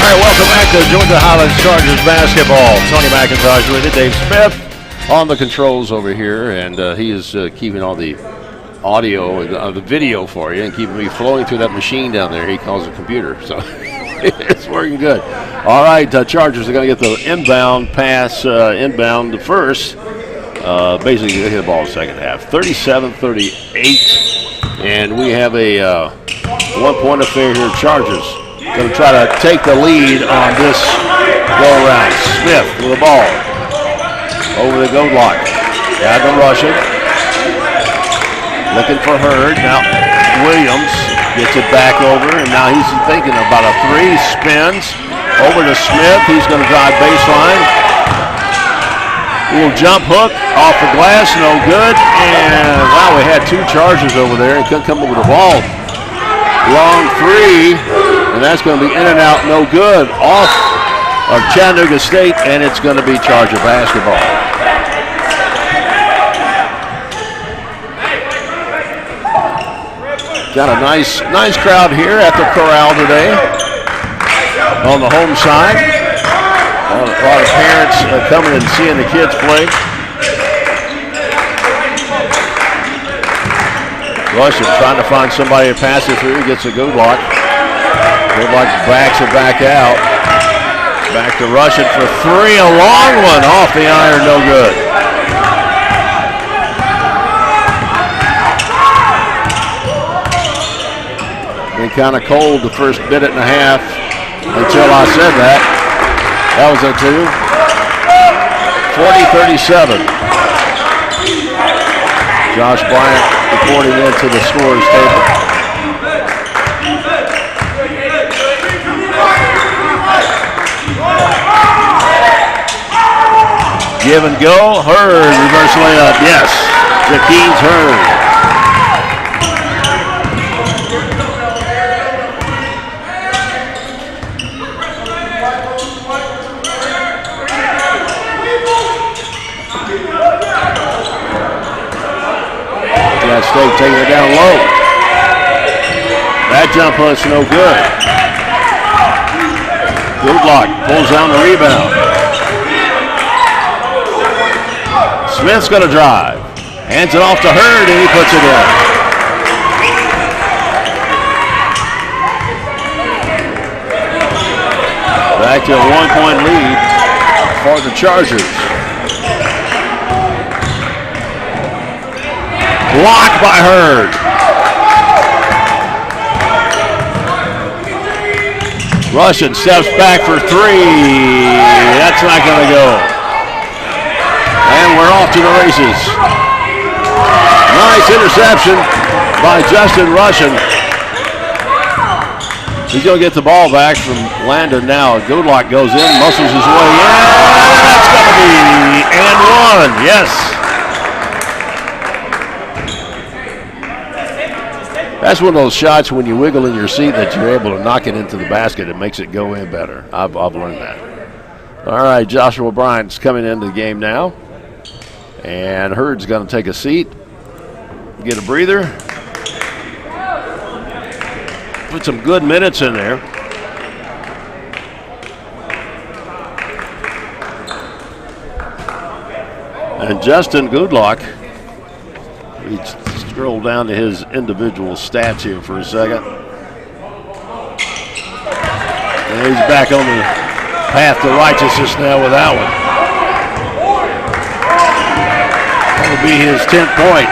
right, welcome back to Georgia Highlands Chargers basketball. Tony McIntosh with it, Dave Smith on the controls over here, and he is keeping all the audio and the video for you and keeping me flowing through that machine down there. He calls it a computer, so it's working good. All right, Chargers are going to get the inbound pass, inbound first. Basically, they hit the ball in the second half. 37-38, and we have a one-point affair here. Chargers going to try to take the lead on this go-around. Smith with the ball over the goal line. Got to rush it. Looking for Hurd. Now Williams gets it back over, and now he's thinking about a three. Spins over to Smith. He's going to drive baseline. Little jump hook off the glass, no good. And wow, we had two Chargers over there and couldn't come over the ball. Long three, and that's going to be in and out, no good. Off of Chattanooga State, and it's going to be Charger basketball. Got a nice crowd here at the corral today on the home side. A lot of parents coming and seeing the kids play. Russian trying to find somebody to pass it through. Gets a good block. Good block, backs it back out. Back to Russian for three. A long one off the iron, no good. Been kind of cold the first minute and a half until I said that. That was a two. 40-37. Josh Bryant reporting into the scorer's table. Give and go. Hurd, reverse layup. Yes. Jakeem's Hurd. State taking it down low. That jump hook's no good. Good block. Pulls down the rebound. Smith's going to drive. Hands it off to Hurd, and he puts it in. Back to a one-point lead for the Chargers. Blocked by Hurd. Russian steps back for three. That's not going to go. And we're off to the races. Nice interception by Justin Russian. He's going to get the ball back from Landon now. Goodlock goes in, muscles his way in. That's going to be and one. Yes. That's one of those shots when you wiggle in your seat that you're able to knock it into the basket. It makes it go in better. I've learned that. All right, Joshua Bryant's coming into the game now. And Hurd's going to take a seat, get a breather. Put some good minutes in there. And Justin Goodlock, we scroll down to his individual stats here for a second. And he's back on the path to righteousness now with that one. That will be his 10th point.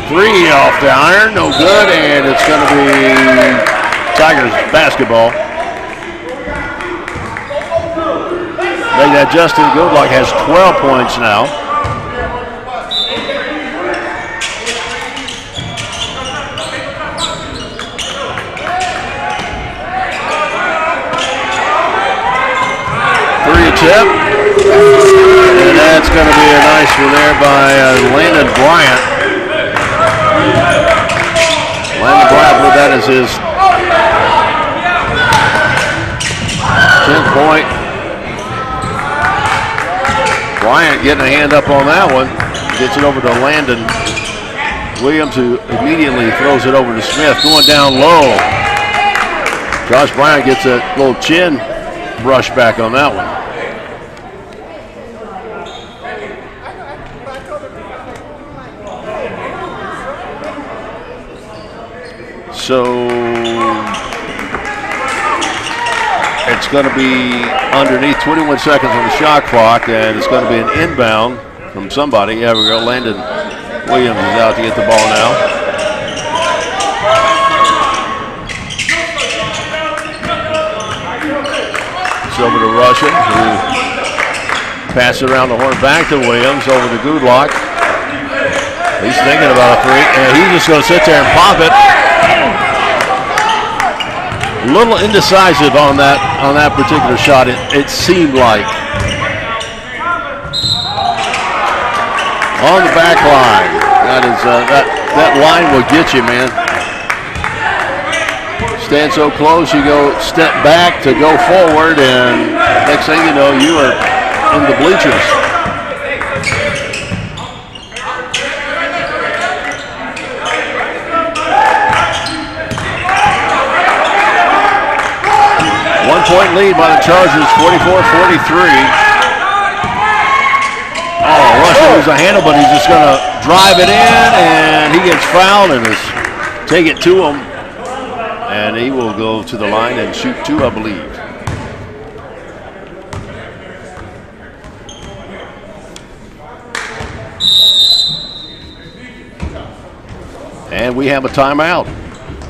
Three off the iron, no good, and it's going to be Tigers basketball. Make that Justin Goodlock has 12 points now. Three tip, and that's going to be a nice one there by Landon Bryant. Landon Bryant put that as his 10th point. Bryant getting a hand up on that one. Gets it over to Landon. Williams, who immediately throws it over to Smith, going down low. Josh Bryant gets a little chin brush back on that one. So it's going to be underneath 21 seconds on the shot clock, and it's going to be an inbound from somebody. Yeah, we go. Landon Williams is out to get the ball now. It's over to Russian, who passes around the horn back to Williams over to Goodlock. He's thinking about a three, and he's just going to sit there and pop it. A little indecisive on that particular shot, it seemed like. On the back line. That line will get you, man. Stand so close, you go step back to go forward, and next thing you know, you are in the bleachers. One-point lead by the Chargers, 44-43. Oh, Russian loses a handle, but he's just going to drive it in, and he gets fouled and take it to him. And he will go to the line and shoot two, I believe. And we have a timeout.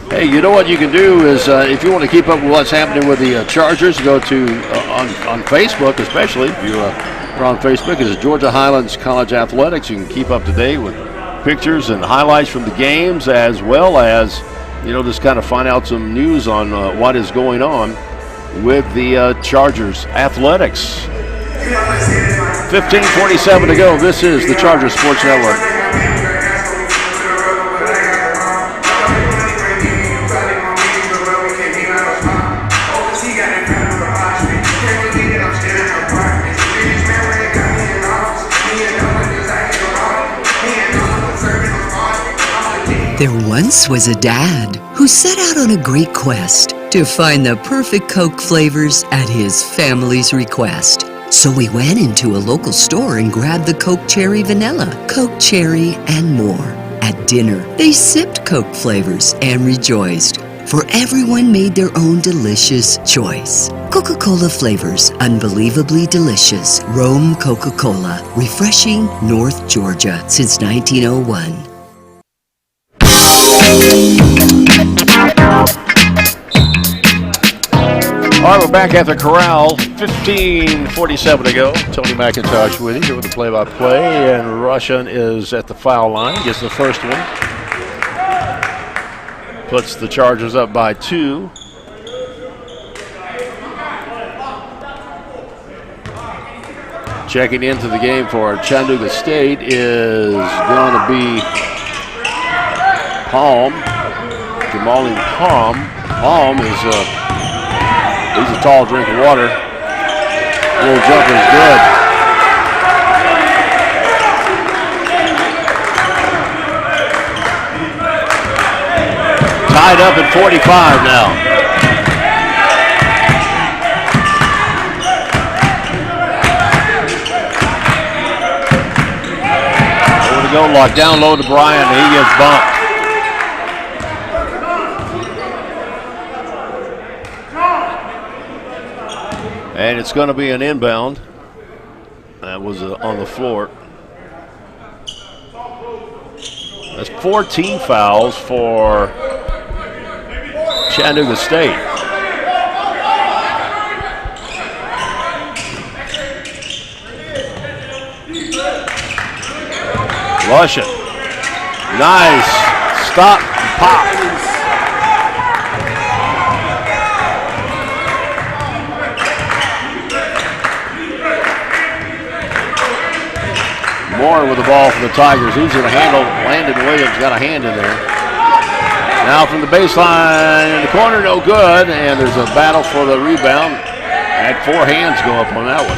Hey, you know what you can do is if you want to keep up with what's happening with the Chargers, go to on Facebook, especially if you are on Facebook. It's Georgia Highlands College Athletics. You can keep up to date with pictures and highlights from the games, as well as just kind of find out some news on what is going on with the Chargers athletics. 15:47 to go. This is the Chargers Sports Network. There once was a dad who set out on a great quest to find the perfect Coke flavors at his family's request. So we went into a local store and grabbed the Coke Cherry Vanilla, Coke Cherry, and more. At dinner, they sipped Coke flavors and rejoiced, for everyone made their own delicious choice. Coca-Cola flavors, unbelievably delicious. Rome Coca-Cola, refreshing North Georgia since 1901. All right, we're back at the corral. 15:47 to go. Tony McIntosh with you here with the play-by-play, and Russian is at the foul line. Gets the first one. Puts the Chargers up by 2. Checking into the game for Chattanooga State is going to be Palm, Jamali Palm. Palm is he's a tall drink of water. Little jumper is good. Tied up at 45 now. Over to go, lock down low to Bryant, and he gets bumped. And it's going to be an inbound. That was on the floor. That's 14 fouls for Chattanooga State. Russian. Nice. Stop. Pop. Moore with the ball for the Tigers. Who's going to handle? Landon Williams got a hand in there. Now from the baseline in the corner, no good. And there's a battle for the rebound. Had 4 hands go up on that one.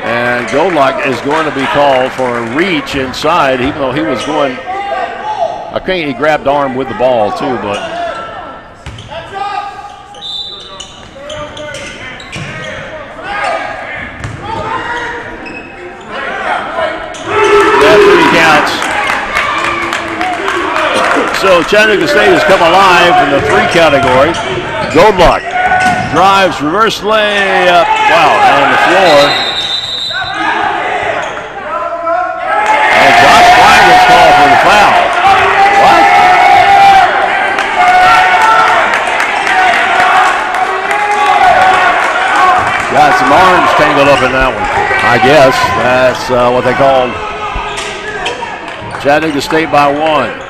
And Golok is going to be called for a reach inside, even though he was going. I think he grabbed arm with the ball too, but that 3 counts. So Chattanooga State has come alive in the 3 category. Golok drives, reverse layup, wow, on the floor. And Josh Bryant gets called for the foul. What? Got some arms tangled up in that one. I guess that's what they called. Chattanooga State by 1.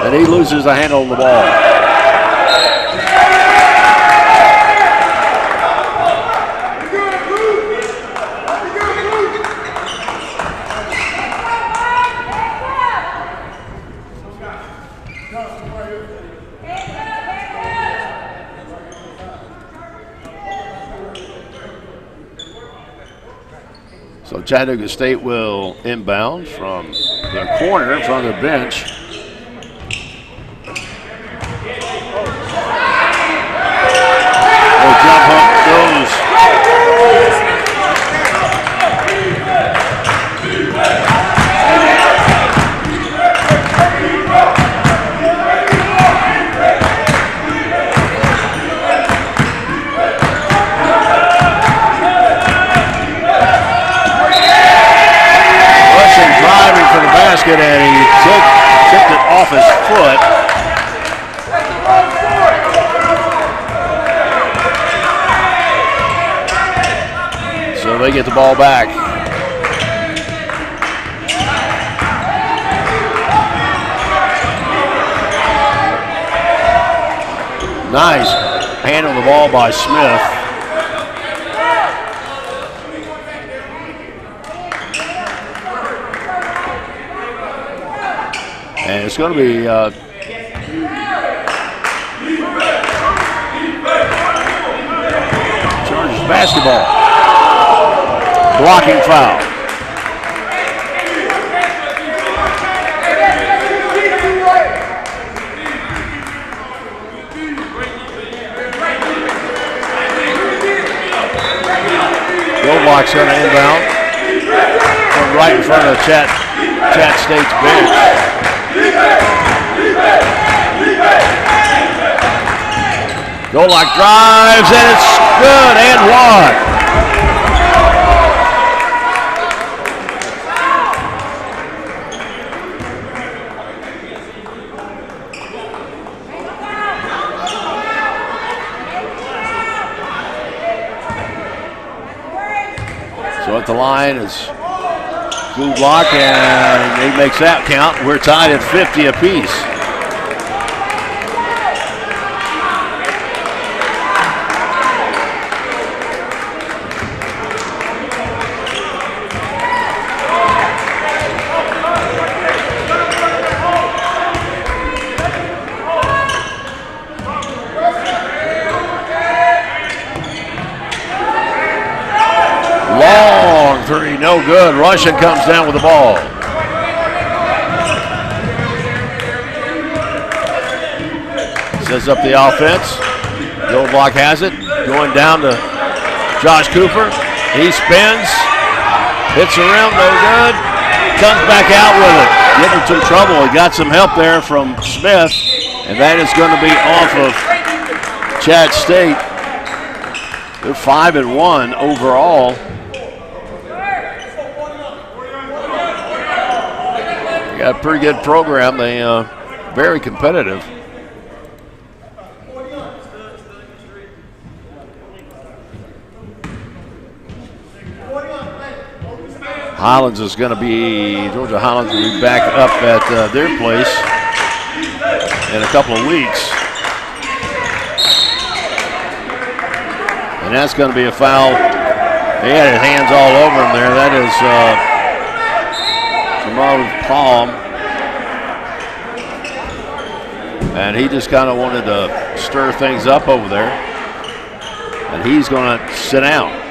And he loses a handle on the ball. So Chattanooga State will inbound from the corner in front of the bench. Jump hook goes. Russian driving for the basket, and he tipped it off his foot. So they get the ball back. Nice handle the ball by Smith. And it's going to be Chargers basketball. Blocking foul. Golok's going to inbound from right in front of Chat State's bench. Golok drives, and it's good and one. So at the line is Golok, and he makes that count. We're tied at 50 apiece. Long three, no good. Russian comes down with the ball. Sets up the offense. Golok has it. Going down to Josh Cooper. He spins. Hits the rim, no good. Comes back out with it. Getting some trouble. He got some help there from Smith. And that is going to be off of Chat State. They're 5-1 overall. Got a pretty good program. They very competitive. Highlands is going to be, Georgia Highlands will be back up at their place in a couple of weeks. And that's going to be a foul. He had his hands all over him there. That is Palm, and he just kind of wanted to stir things up over there. and he's going to sit down.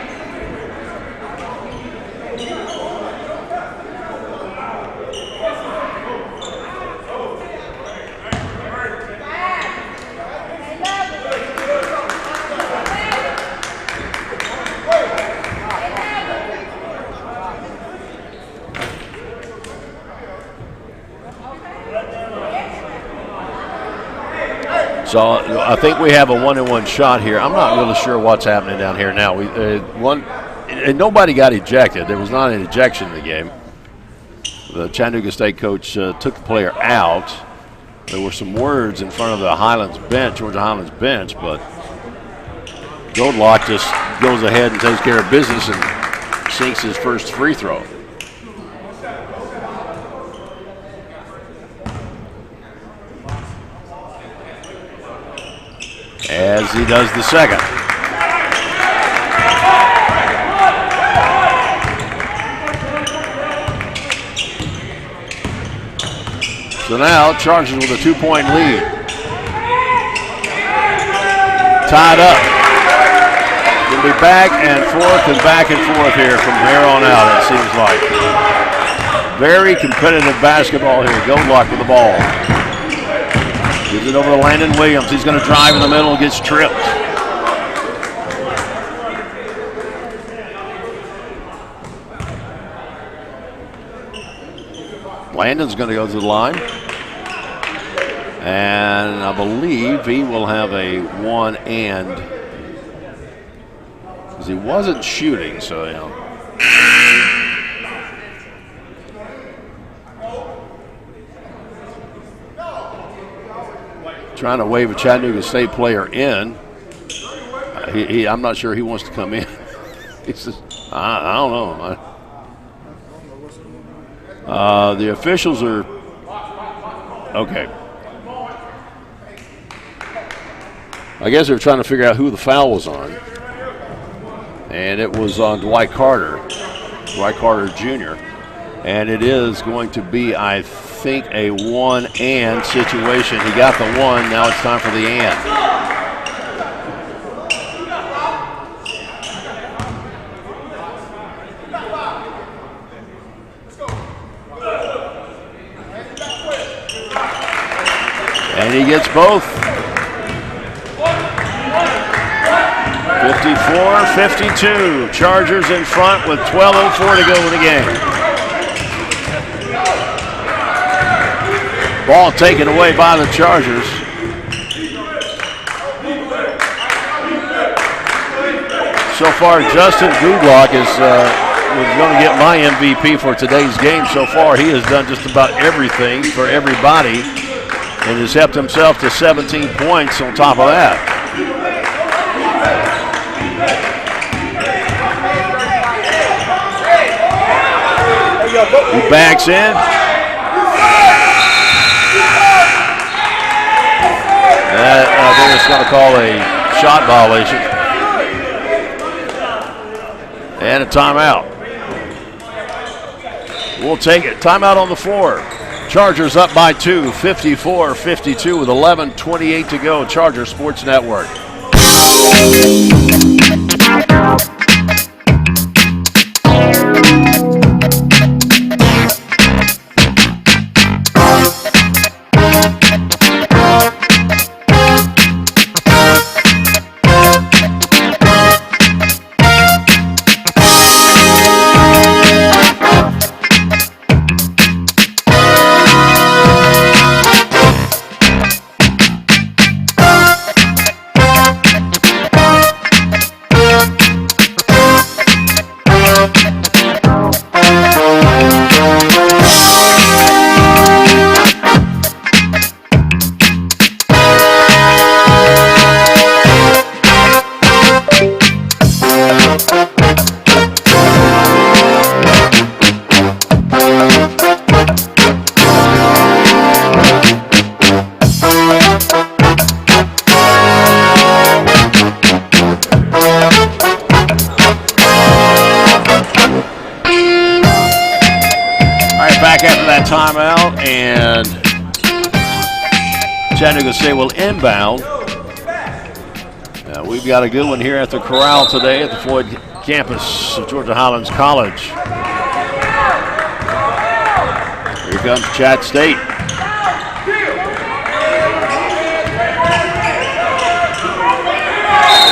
So I think we have a 1-on-1 shot here. I'm not really sure what's happening down here now. And nobody got ejected. There was not an ejection in the game. The Chattanooga State coach took the player out. There were some words in front of the Highlands bench, Georgia Highlands bench, but Goldlock just goes ahead and takes care of business and sinks his first free throw. As he does the second. So now Chargers with a 2-point lead. Tied up. Going to be back and forth here from here on out, it seems like. Very competitive basketball here. Goldlock with the ball. Gives it over to Landon Williams. He's going to drive in the middle and gets tripped. Landon's going to go to the line. And I believe he will have a one and. Because he wasn't shooting, so, you know. Trying to wave a Chattanooga State player in. I'm not sure he wants to come in. He says, I don't know. The officials are okay. I guess they're trying to figure out who the foul was on. And it was on Dwight Carter Jr. And it is going to be, I think, a one and situation. He got the one, now it's time for the and. And he gets both. 54-52. Chargers in front with 12:04 to go in the game. Ball taken away by the Chargers. So far, Justin Goodlock is going to get my MVP for today's game. So far, he has done just about everything for everybody and has helped himself to 17 points on top of that. He backs in. They're just going to call a shot violation. And a timeout. We'll take it. Timeout on the floor. Chargers up by 2, 54-52 with 11:28 to go. Charger Sports Network. Timeout, and Chattanooga State will inbound. we've got a good one here at the Corral today at the Floyd campus of Georgia Highlands College. Here comes Chat State.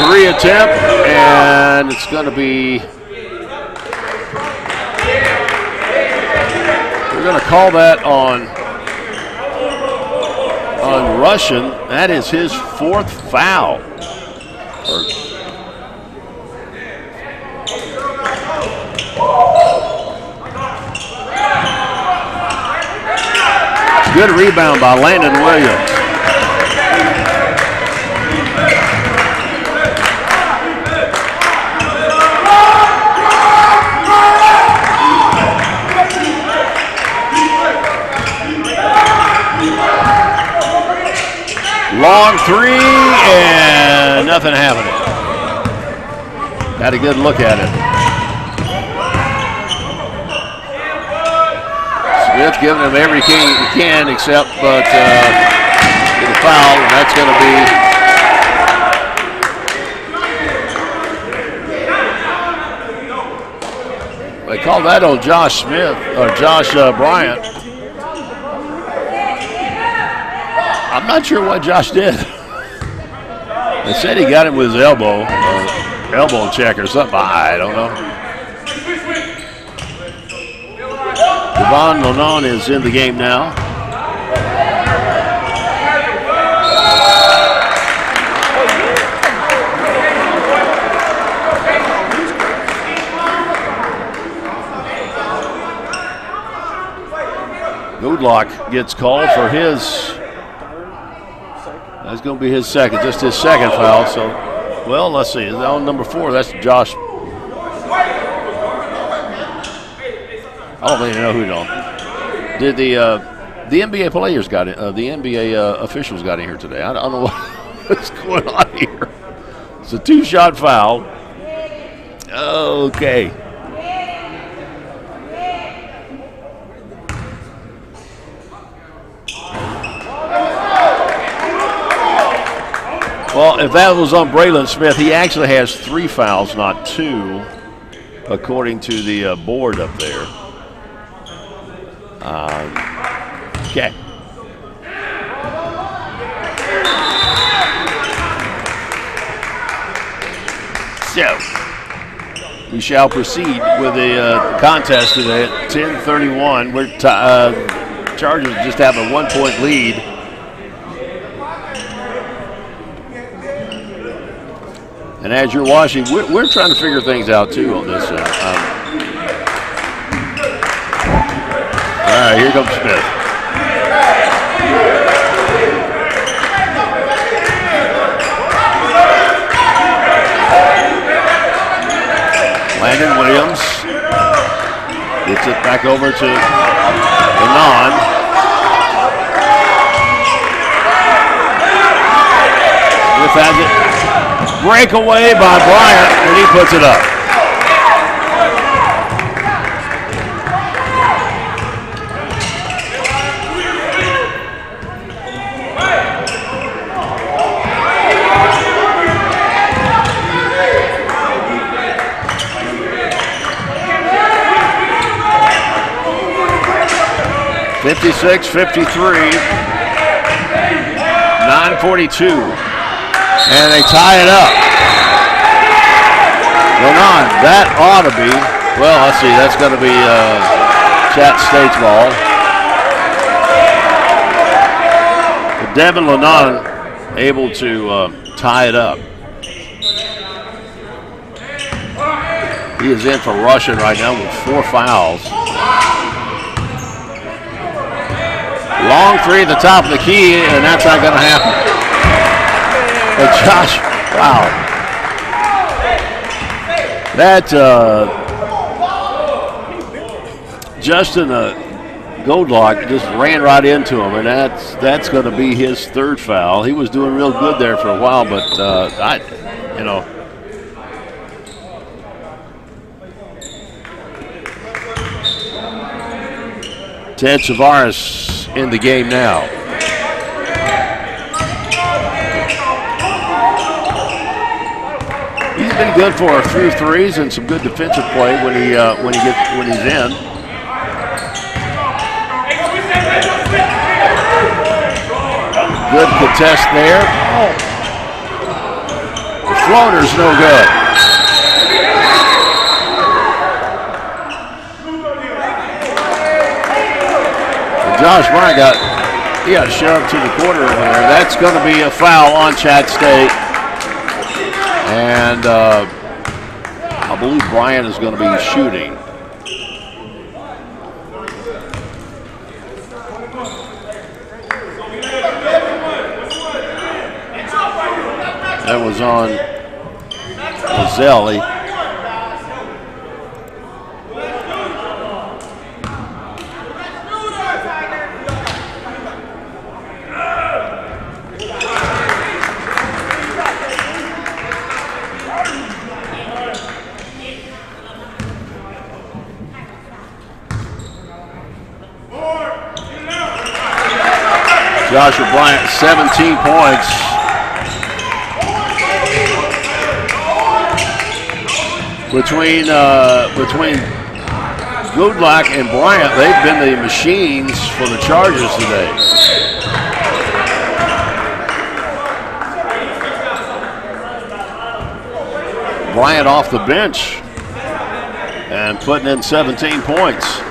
Three attempt, and it's going to be, we're going to call that on Russian. That is his fourth foul. Good rebound by Landon Williams. Long three, and nothing happening. Had a good look at it. Smith giving him everything he can except but get a foul, and that's going to be. They call that on Josh Smith or Josh Bryant. I'm not sure what Josh did. They said he got him with his elbow check or something. I don't know. Devon Lonon is in the game now. Goodlock gets called for his. That's going to be his second, just his second foul. So, well, let's see. On number 4, that's Josh. I don't even know who it on. Did the NBA players got in? The NBA officials got in here today. I don't know what's going on here. It's a 2-shot foul. Okay. Well, if that was on Braylon Smith, he actually has 3 fouls, not 2, according to the board up there. Okay. So, we shall proceed with the contest today at 10:31. We're Chargers just have a 1-point lead. And as you're watching, we're trying to figure things out too on this. All right, here comes Smith. Landon Williams gets it back over to Anon. Smith has it. Breakaway by Bryant, and he puts it up. (56-53), 9:42. And they tie it up. Renan, that ought to be, well, let's see, that's going to be Chat State's ball. But Devin Renan able to tie it up. He is in for rushing right now with 4 fouls. Long three at the top of the key, and that's not going to happen. But Josh, wow. That Justin Goldlock just ran right into him, and that's going to be his 3rd foul. He was doing real good there for a while, but Ted Savaris in the game now. he's been good for a few threes and some good defensive play when he's in. Good contest there. The floater's no good. And Josh Bryant got shoved to the corner over there. That's going to be a foul on Chat State. And I believe Bryant is going to be shooting. That was on Zelli. Joshua Bryant, 17 points. Between Goodlack and Bryant, they've been the machines for the Chargers today. Bryant off the bench and putting in 17 points.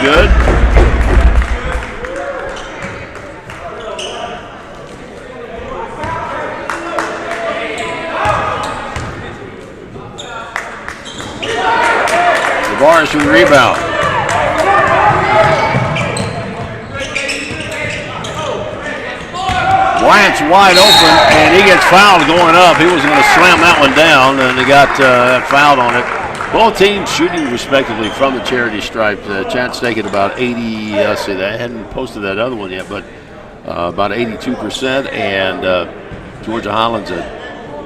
Good. Tavares with the rebound. Bryant's wide open, and he gets fouled going up. He was going to slam that one down, and he got fouled on it. Both teams shooting respectively from the charity stripe. Chat State at about 80. Let's see, I hadn't posted that other one yet, but about 82%, and Georgia Highlands at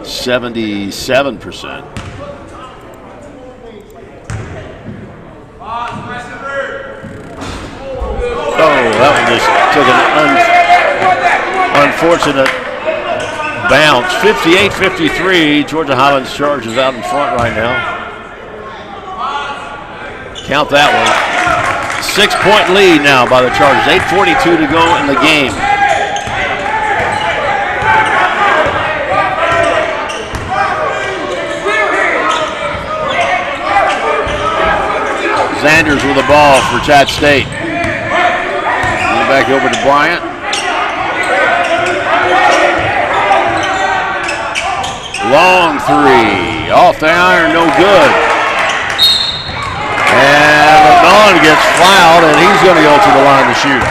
77%. Oh, that one just took an unfortunate bounce. 58-53. Georgia Highlands Chargers out in front right now. Count that one. 6-point lead now by the Chargers. 8:42 to go in the game. Sanders with the ball for Chat State. Back over to Bryant. Long three. Off the iron, no good. And LeBron gets fouled, and he's going to go to the line to shoot.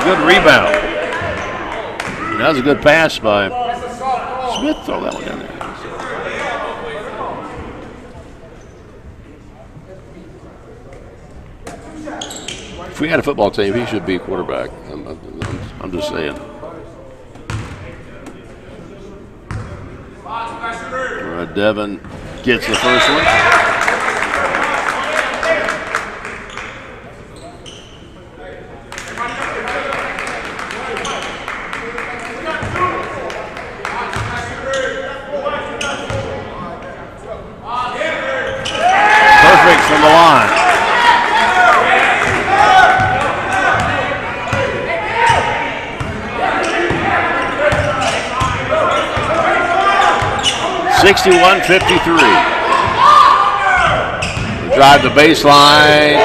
Good rebound. And that was a good pass by Smith. Throw that one down there. If we had a football team, he should be quarterback. I'm just saying. Devin gets the first one. Perfect from the line. (61-53). Drive the baseline,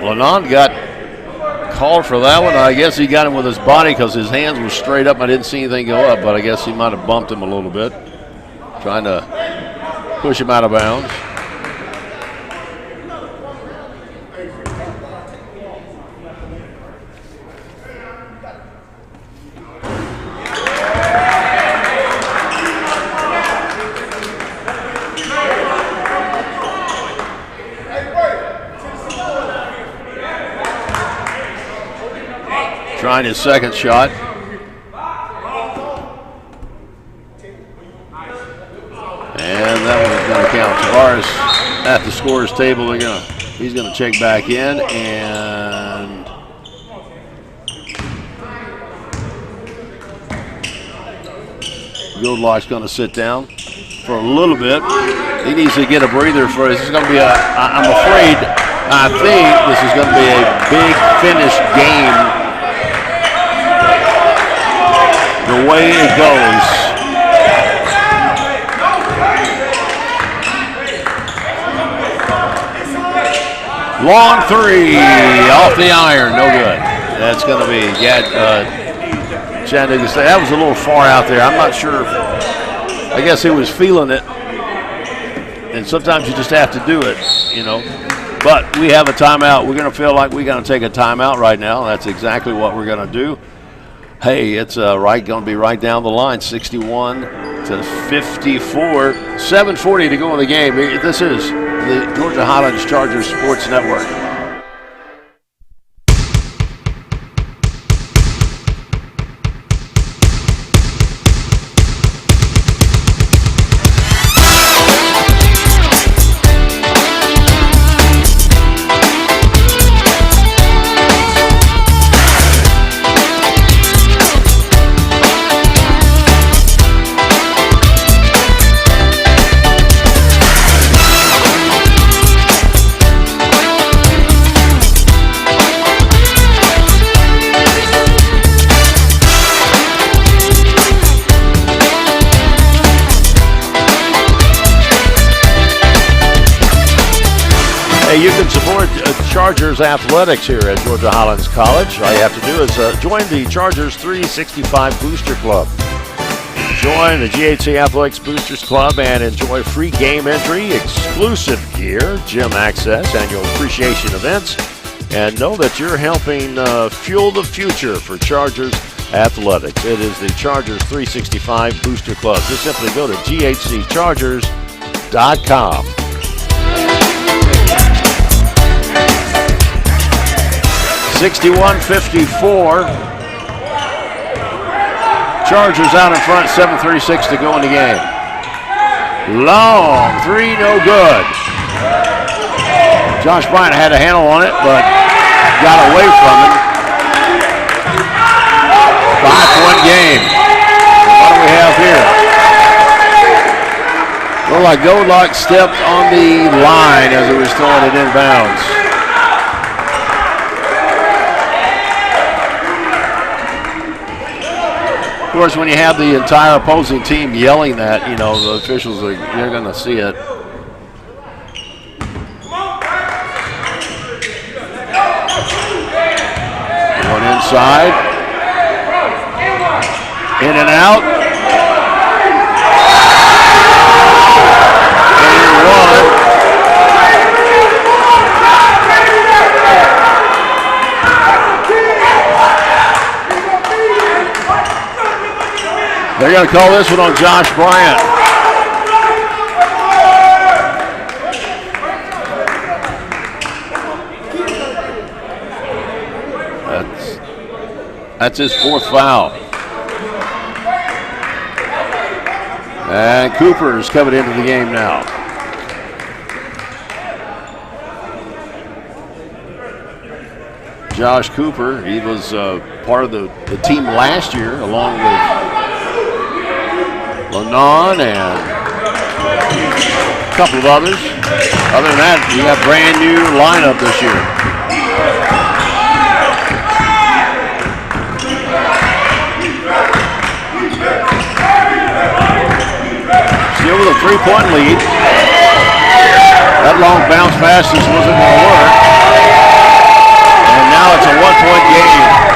and Lennon got called for that one. I guess he got him with his body because his hands were straight up. I didn't see anything go up, but I guess he might have bumped him a little bit, trying to push him out of bounds. Trying his second shot. And that one's going to count. Tavares at the scorer's table. He's going to check back in, and Goldlock's going to sit down for a little bit. He needs to get a breather for this. Is going to be I think this is going to be a big finish game. The way it goes. Long three off the iron, no good. That's going to be Chattanooga State. That was a little far out there. I'm not sure. I guess he was feeling it. And sometimes you just have to do it, But we have a timeout. We're going to feel like we're going to take a timeout right now. That's exactly what we're going to do. Hey, it's going to be right down the line, 61 to 54. 7:40 to go in the game. This is the Georgia Highlands Chargers Sports Network. You can support Chargers athletics here at Georgia Highlands College. All you have to do is join the Chargers 365 Booster Club. Join the GHC Athletics Boosters Club and enjoy free game entry, exclusive gear, gym access, annual appreciation events, and know that you're helping fuel the future for Chargers athletics. It is the Chargers 365 Booster Club. Just simply go to ghcchargers.com. 61-54. Chargers out in front, 7:36 to go in the game. Long three, no good. Josh Bryant had a handle on it, but got away from him. 5-point game. What do we have here? Looked like Goldlock stepped on the line as he was throwing it inbounds. Of course, when you have the entire opposing team yelling that, the officials you're going to see it. One inside. In and out. And one. They're going to call this one on Josh Bryant. That's his fourth foul. And Cooper is coming into the game now. Josh Cooper, he was part of the team last year along with Lennon and a couple of others. Other than that, you got a brand new lineup this year. Still with a 3-point lead. That long bounce pass just wasn't going to work. And now it's a 1-point game.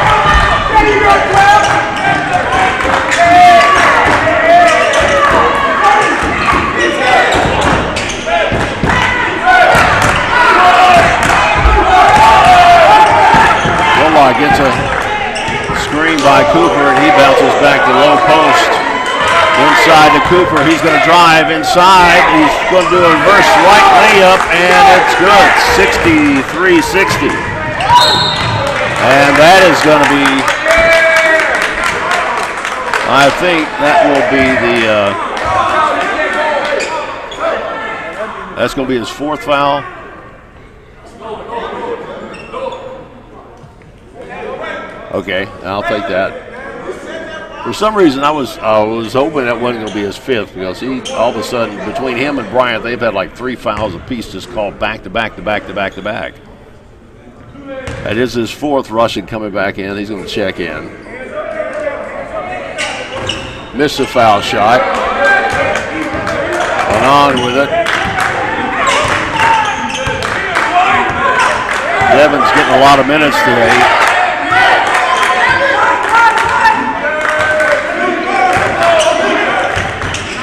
Gets a screen by Cooper, and he bounces back to low post. Inside to Cooper. He's going to drive inside. He's going to do a reverse right layup, and it's good. 63-60. And that is going to be, I think that will be the That's going to be his 4th foul. Okay, I'll take that. For some reason, I was hoping that wasn't going to be his 5th because he all of a sudden between him and Bryant, they've had like 3 fouls apiece just called back to back to back to back to back. That is his 4th rushing coming back in. He's going to check in. Missed the foul shot. Went on with it. Devin's getting a lot of minutes today.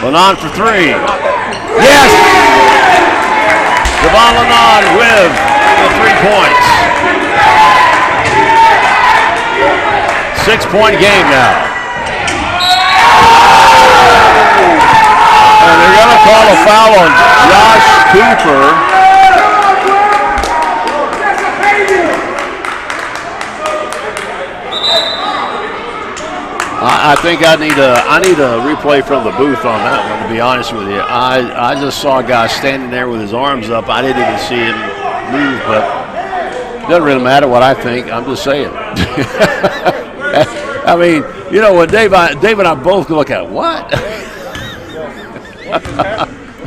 Lennon for 3. Yes! Devon Lennon with the 3 points. 6-point game now. And they're going to call a foul on Josh Cooper. I think I need a replay from the booth on that one, to be honest with you. I just saw a guy standing there with his arms up. I didn't even see him move, but it doesn't really matter what I think. I'm just saying. I mean, you know, when Dave and I both look at what?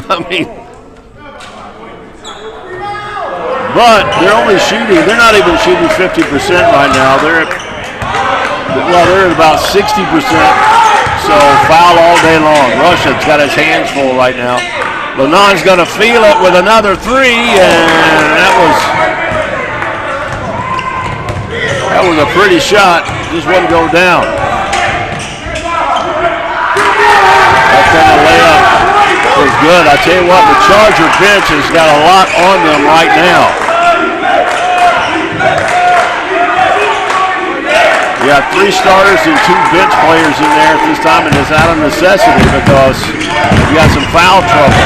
I mean, but they're only shooting. They're not even shooting 50% right now. They're at about 60%, so foul all day long. Russia's got his hands full right now. Lennon's going to feel it with another 3, and that was a pretty shot. Just wouldn't go down. That kind of layup was good. I tell you what, the Charger bench has got a lot on them right now. You got 3 starters and 2 bench players in there at this time, and it's out of necessity because you got some foul trouble.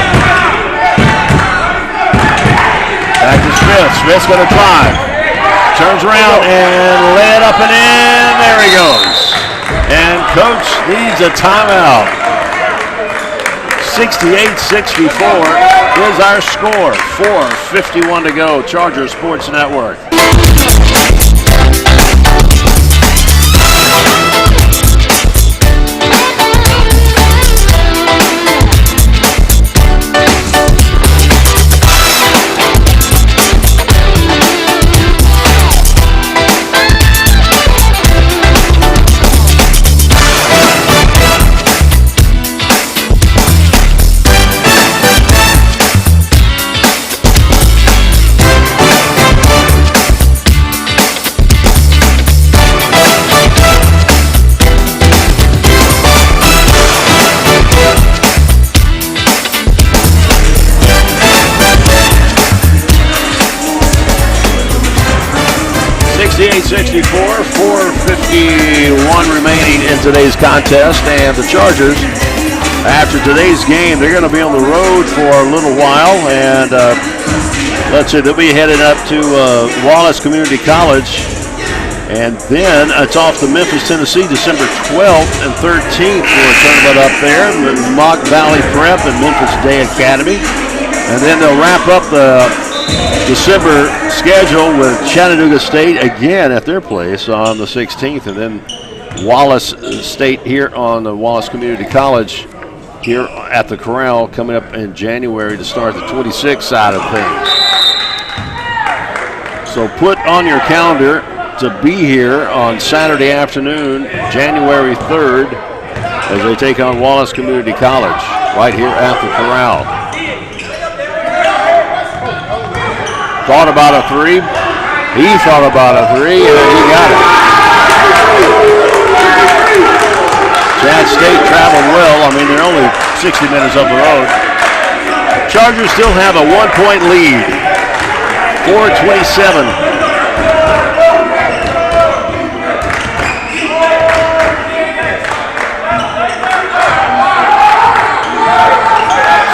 Back to Smith. Smith's going to drive. Turns around and lay it up and in. There he goes. And Coach needs a timeout. 68-64 is our score. 4:51 to go. Charger Sports Network. 68-64, 4:51 remaining in today's contest, and the Chargers, after today's game, they're going to be on the road for a little while, and let's see, they'll be headed up to Wallace Community College, and then it's off to Memphis, Tennessee, December 12th and 13th for a tournament up there, the Mock Valley Prep and Memphis Day Academy, and then they'll wrap up the December schedule with Chattanooga State again at their place on the 16th, and then Wallace State here on the Wallace Community College here at the Corral coming up in January to start the 26th side of things. So put on your calendar to be here on Saturday afternoon, January 3rd, as they take on Wallace Community College right here at the Corral. Thought about a 3. He thought about a 3, and he got it. Chad State traveled well. I mean, they're only 60 minutes up the road. Chargers still have a 1-point lead. 4:27.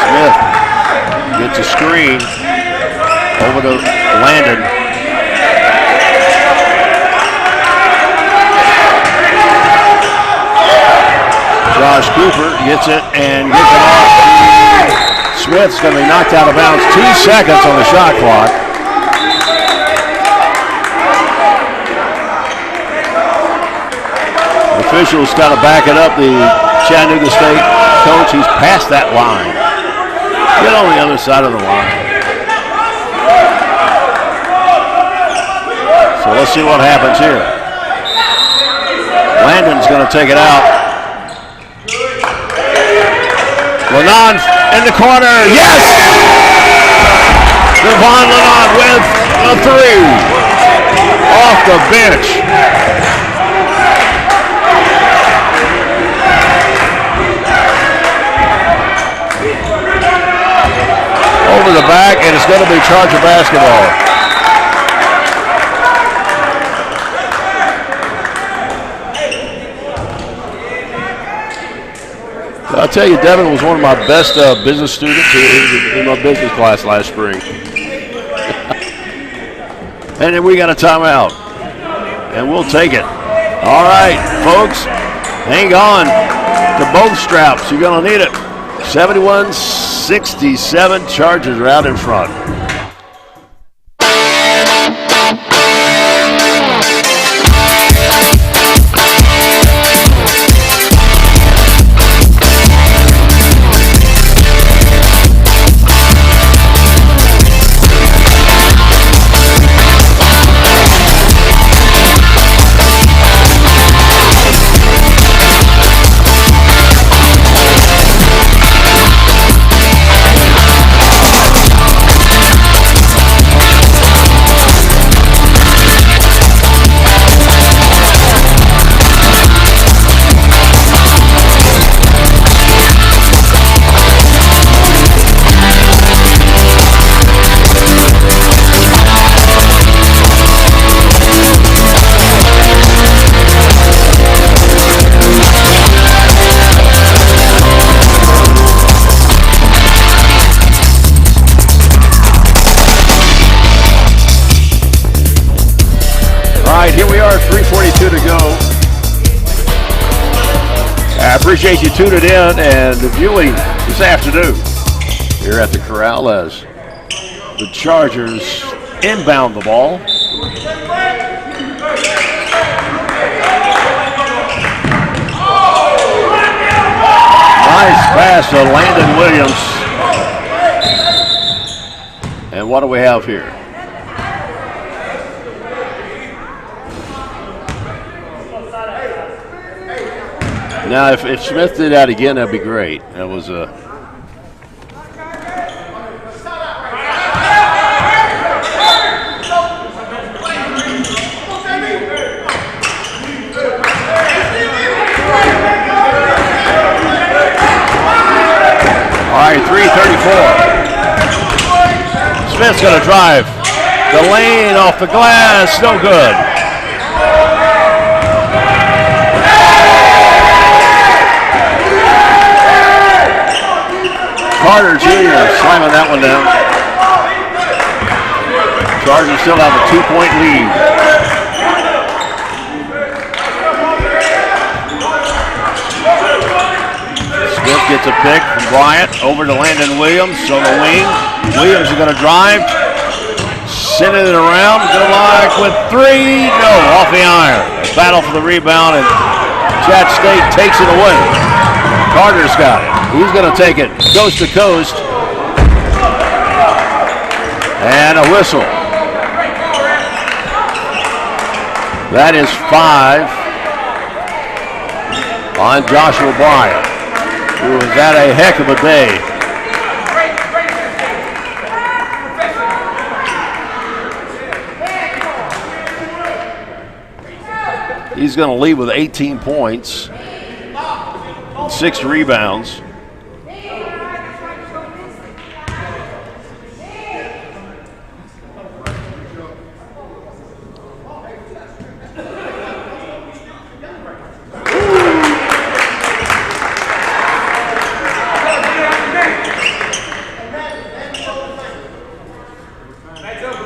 Smith gets a screen. Over to Landon. Josh Cooper gets it and gets it off. Smith Smith's going to be knocked out of bounds. 2 seconds on the shot clock. Officials got to back it up. The Chattanooga State coach, he's past that line. Get on the other side of the line. So let's see what happens here. Landon's going to take it out. Lennon in the corner. Yes! Devon Lennon with a 3 off the bench. Over the back, and it's going to be Charger basketball. I'll tell you, Devin was one of my best business students in my business class last spring. And then we got a timeout, and we'll take it. All right, folks, hang on to both straps. You're going to need it. 71-67, Chargers are out in front. Here we are, 3:42 to go. I appreciate you tuning in and viewing this afternoon here at the Corral as the Chargers inbound the ball. Nice pass to Landon Williams. And what do we have here? Now, if Smith did that again, that'd be great. That was a. All right, 3:34. Smith's going to drive. The lane off the glass, no good. Carter Jr. slamming that one down. Chargers still have a 2-point lead. Smith gets a pick from Bryant over to Landon Williams on the wing. Williams is going to drive. Sending it around. Good luck with 3. No, off the iron. Battle for the rebound, and Chat State takes it away. Carter's got it. He's going to take it coast to coast. And a whistle. That is 5 on Joshua Bryant, who has had a heck of a day. He's going to lead with 18 points, 6 rebounds.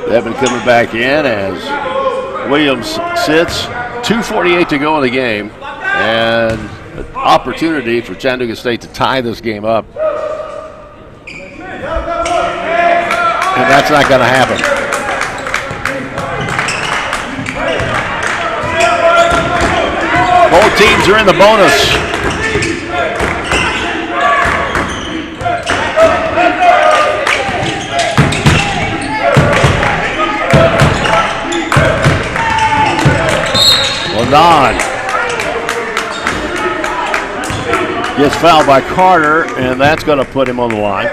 Devin coming back in as Williams sits. 2:48 to go in the game, and an opportunity for Chattanooga State to tie this game up. and that's not going to happen. Both teams are in the bonus. Ladon gets fouled by Carter, and that's going to put him on the line.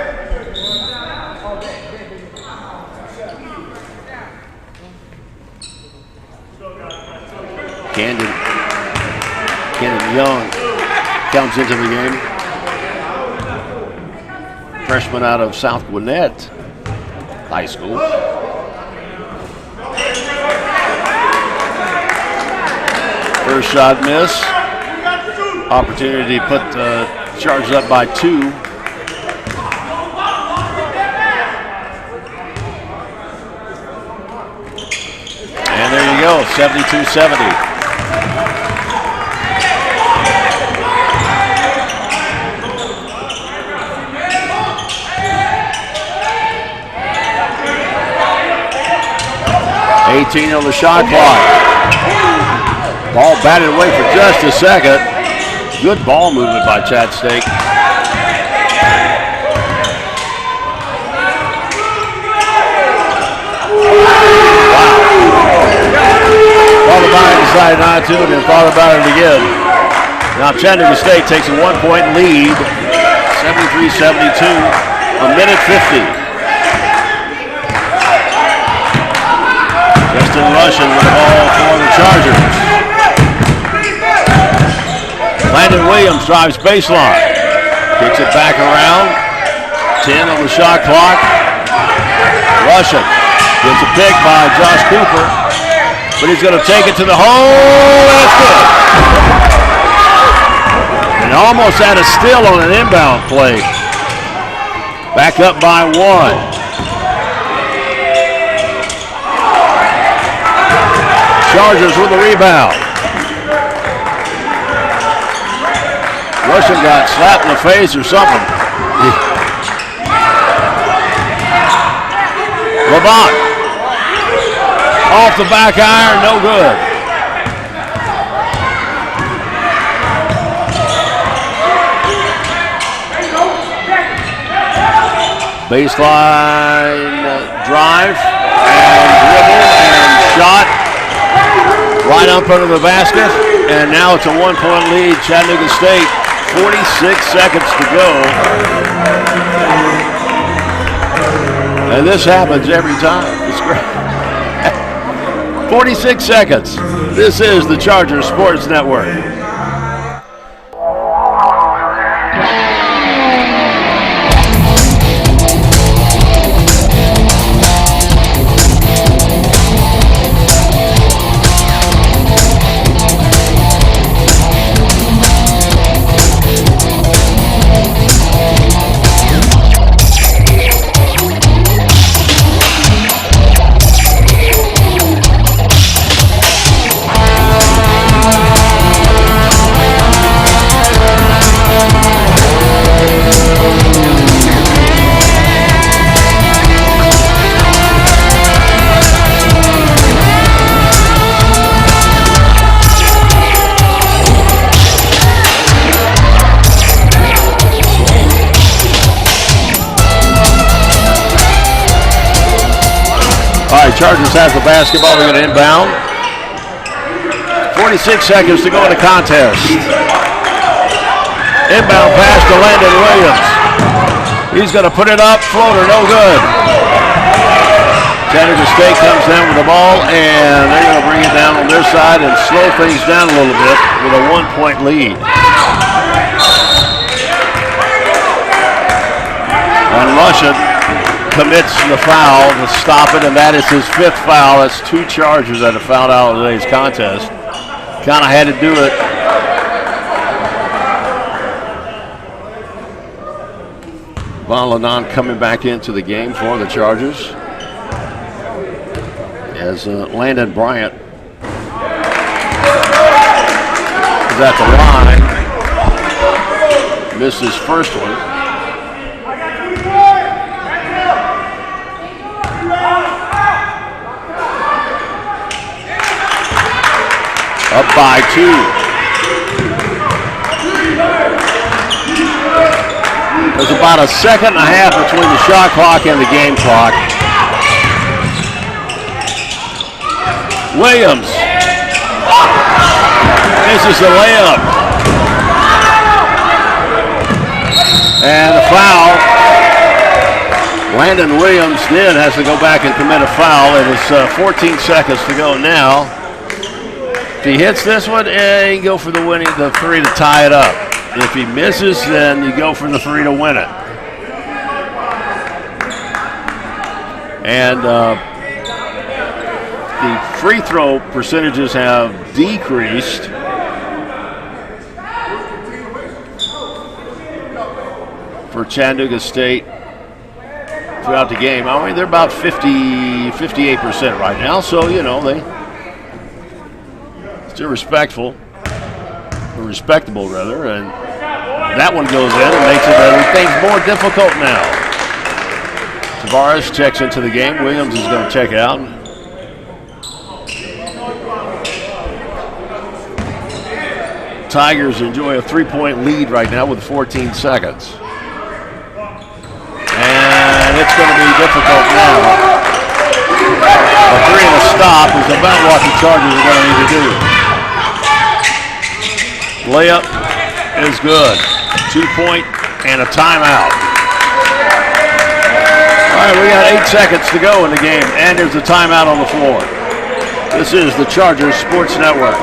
Camden Young comes into the game. Freshman out of South Gwinnett High School. First shot miss. Opportunity to put the Chargers up by 2. And there you go, 72-70. $18 on the shot clock. Ball batted away for just a second. Good ball movement by Chad Stake. Wow. Thought about it, decided not to, and then thought about it again. Now Chattanooga State takes a 1-point lead, 73-72, a minute 50. Justin Russian with the ball for the Chargers. Landon Williams drives baseline. Kicks it back around. 10 on the shot clock. Russian gets a pick by Josh Cooper. But he's going to take it to the hole. That's good. And almost had a steal on an inbound play. Back up by 1. Chargers with the rebound. Russian got slapped in the face or something. Levant. Off the back iron, no good. Baseline drive and dribble and shot. Right up under the basket, and now it's a 1-point lead, Chattanooga State. 46 seconds to go. And this happens every time. It's great. 46 seconds. This is the Chargers Sports Network. Chargers has the basketball. They're going to inbound. 46 seconds to go in the contest. Inbound pass to Landon Williams. He's going to put it up. Floater, no good. Chattanooga State comes down with the ball, and they're going to bring it down on their side and slow things down a little bit with a 1-point lead. And Russian commits the foul to stop it, and that is his 5th foul. That's 2 Chargers that have fouled out of today's contest. Kind of had to do it. Von Ladon coming back into the game for the Chargers. As Landon Bryant is at the line. Missed his first one. Up by 2. There's about a second and a half between the shot clock and the game clock. Williams. This is the layup. And a foul. Landon Williams then has to go back and commit a foul. It is 14 seconds to go now. If he hits this one, you go for the 3 to tie it up. If he misses, then you go for the 3 to win it. And the free throw percentages have decreased. For Chattanooga State throughout the game. I mean, they're about 58% right now, so, you know, they still respectable, rather, and that one goes in and makes everything more difficult now. Tavares checks into the game. Williams is going to check out. Tigers enjoy a 3-point lead right now with 14 seconds. And it's going to be difficult now. A 3 and a stop is about what the Chargers are going to need to do. Layup is good. 2-point and a timeout. All right, we got 8 seconds to go in the game, and there's a timeout on the floor. This is the Chargers Sports Network.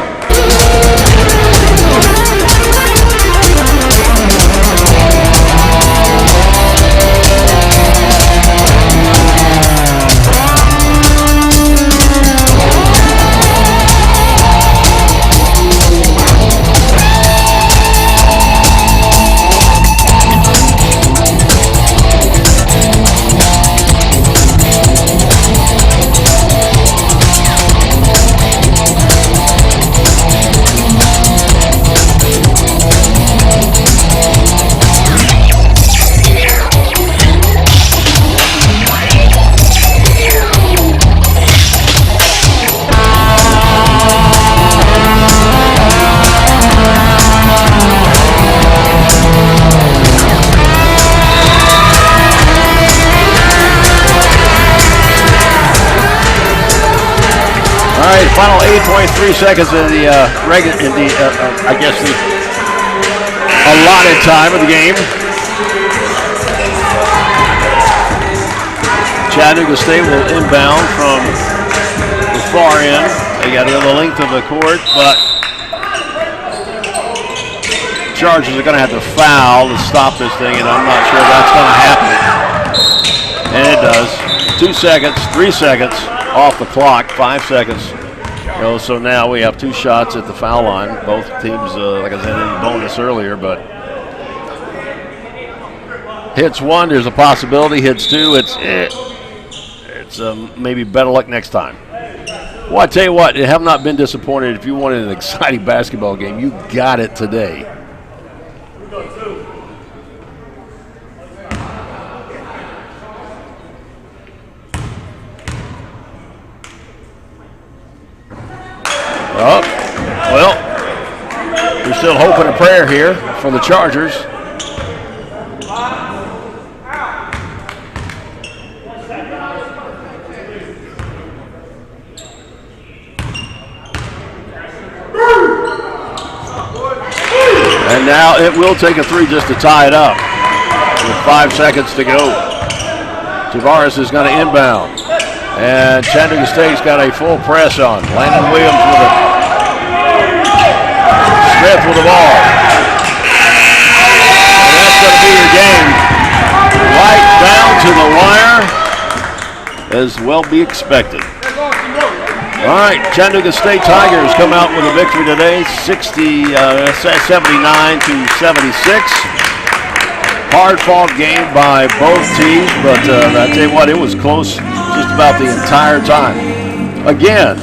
Final 8.3 seconds in the allotted time of the game. Chattanooga State will inbound from the far end. They got to go the length of the court, but Chargers are going to have to foul to stop this thing, and I'm not sure that's going to happen. And it does. 2 seconds, 3 seconds off the clock, 5 seconds. So now we have 2 shots at the foul line. Both teams, like I said, in bonus earlier, but hits 1, there's a possibility. Hits 2, it's maybe better luck next time. Well, I tell you what, you have not been disappointed. If you wanted an exciting basketball game, you got it today. Oh, well, we're still hoping a prayer here for the Chargers. And now it will take a 3 just to tie it up with 5 seconds to go. Tavares is going to inbound. And Chattanooga State's got a full press on. Landon Williams with it. Smith with the ball. And that's going to be your game. Right down to the wire, as well be expected. All right, Chattanooga State Tigers come out with a victory today, 79 to 76. Hard-fought game by both teams, but I tell you what, it was close just about the entire time. Again,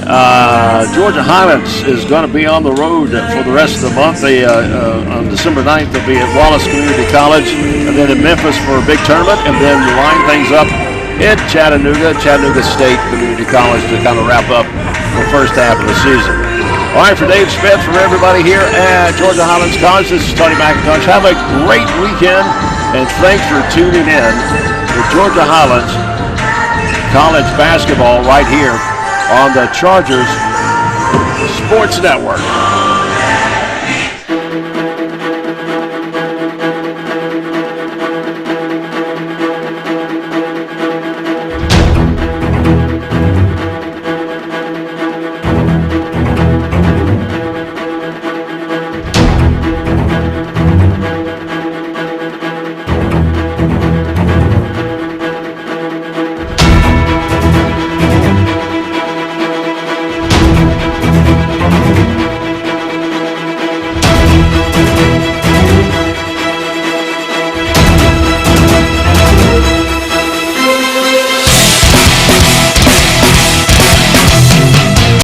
Georgia Highlands is going to be on the road for the rest of the month. They, on December 9th, they'll be at Wallace Community College, and then in Memphis for a big tournament, and then line things up in Chattanooga State Community College to kind of wrap up the first half of the season. All right, for Dave Smith, for everybody here at Georgia Highlands College, this is Tony McIntosh. Have a great weekend, and thanks for tuning in to Georgia Highlands College basketball right here on the Chargers Sports Network.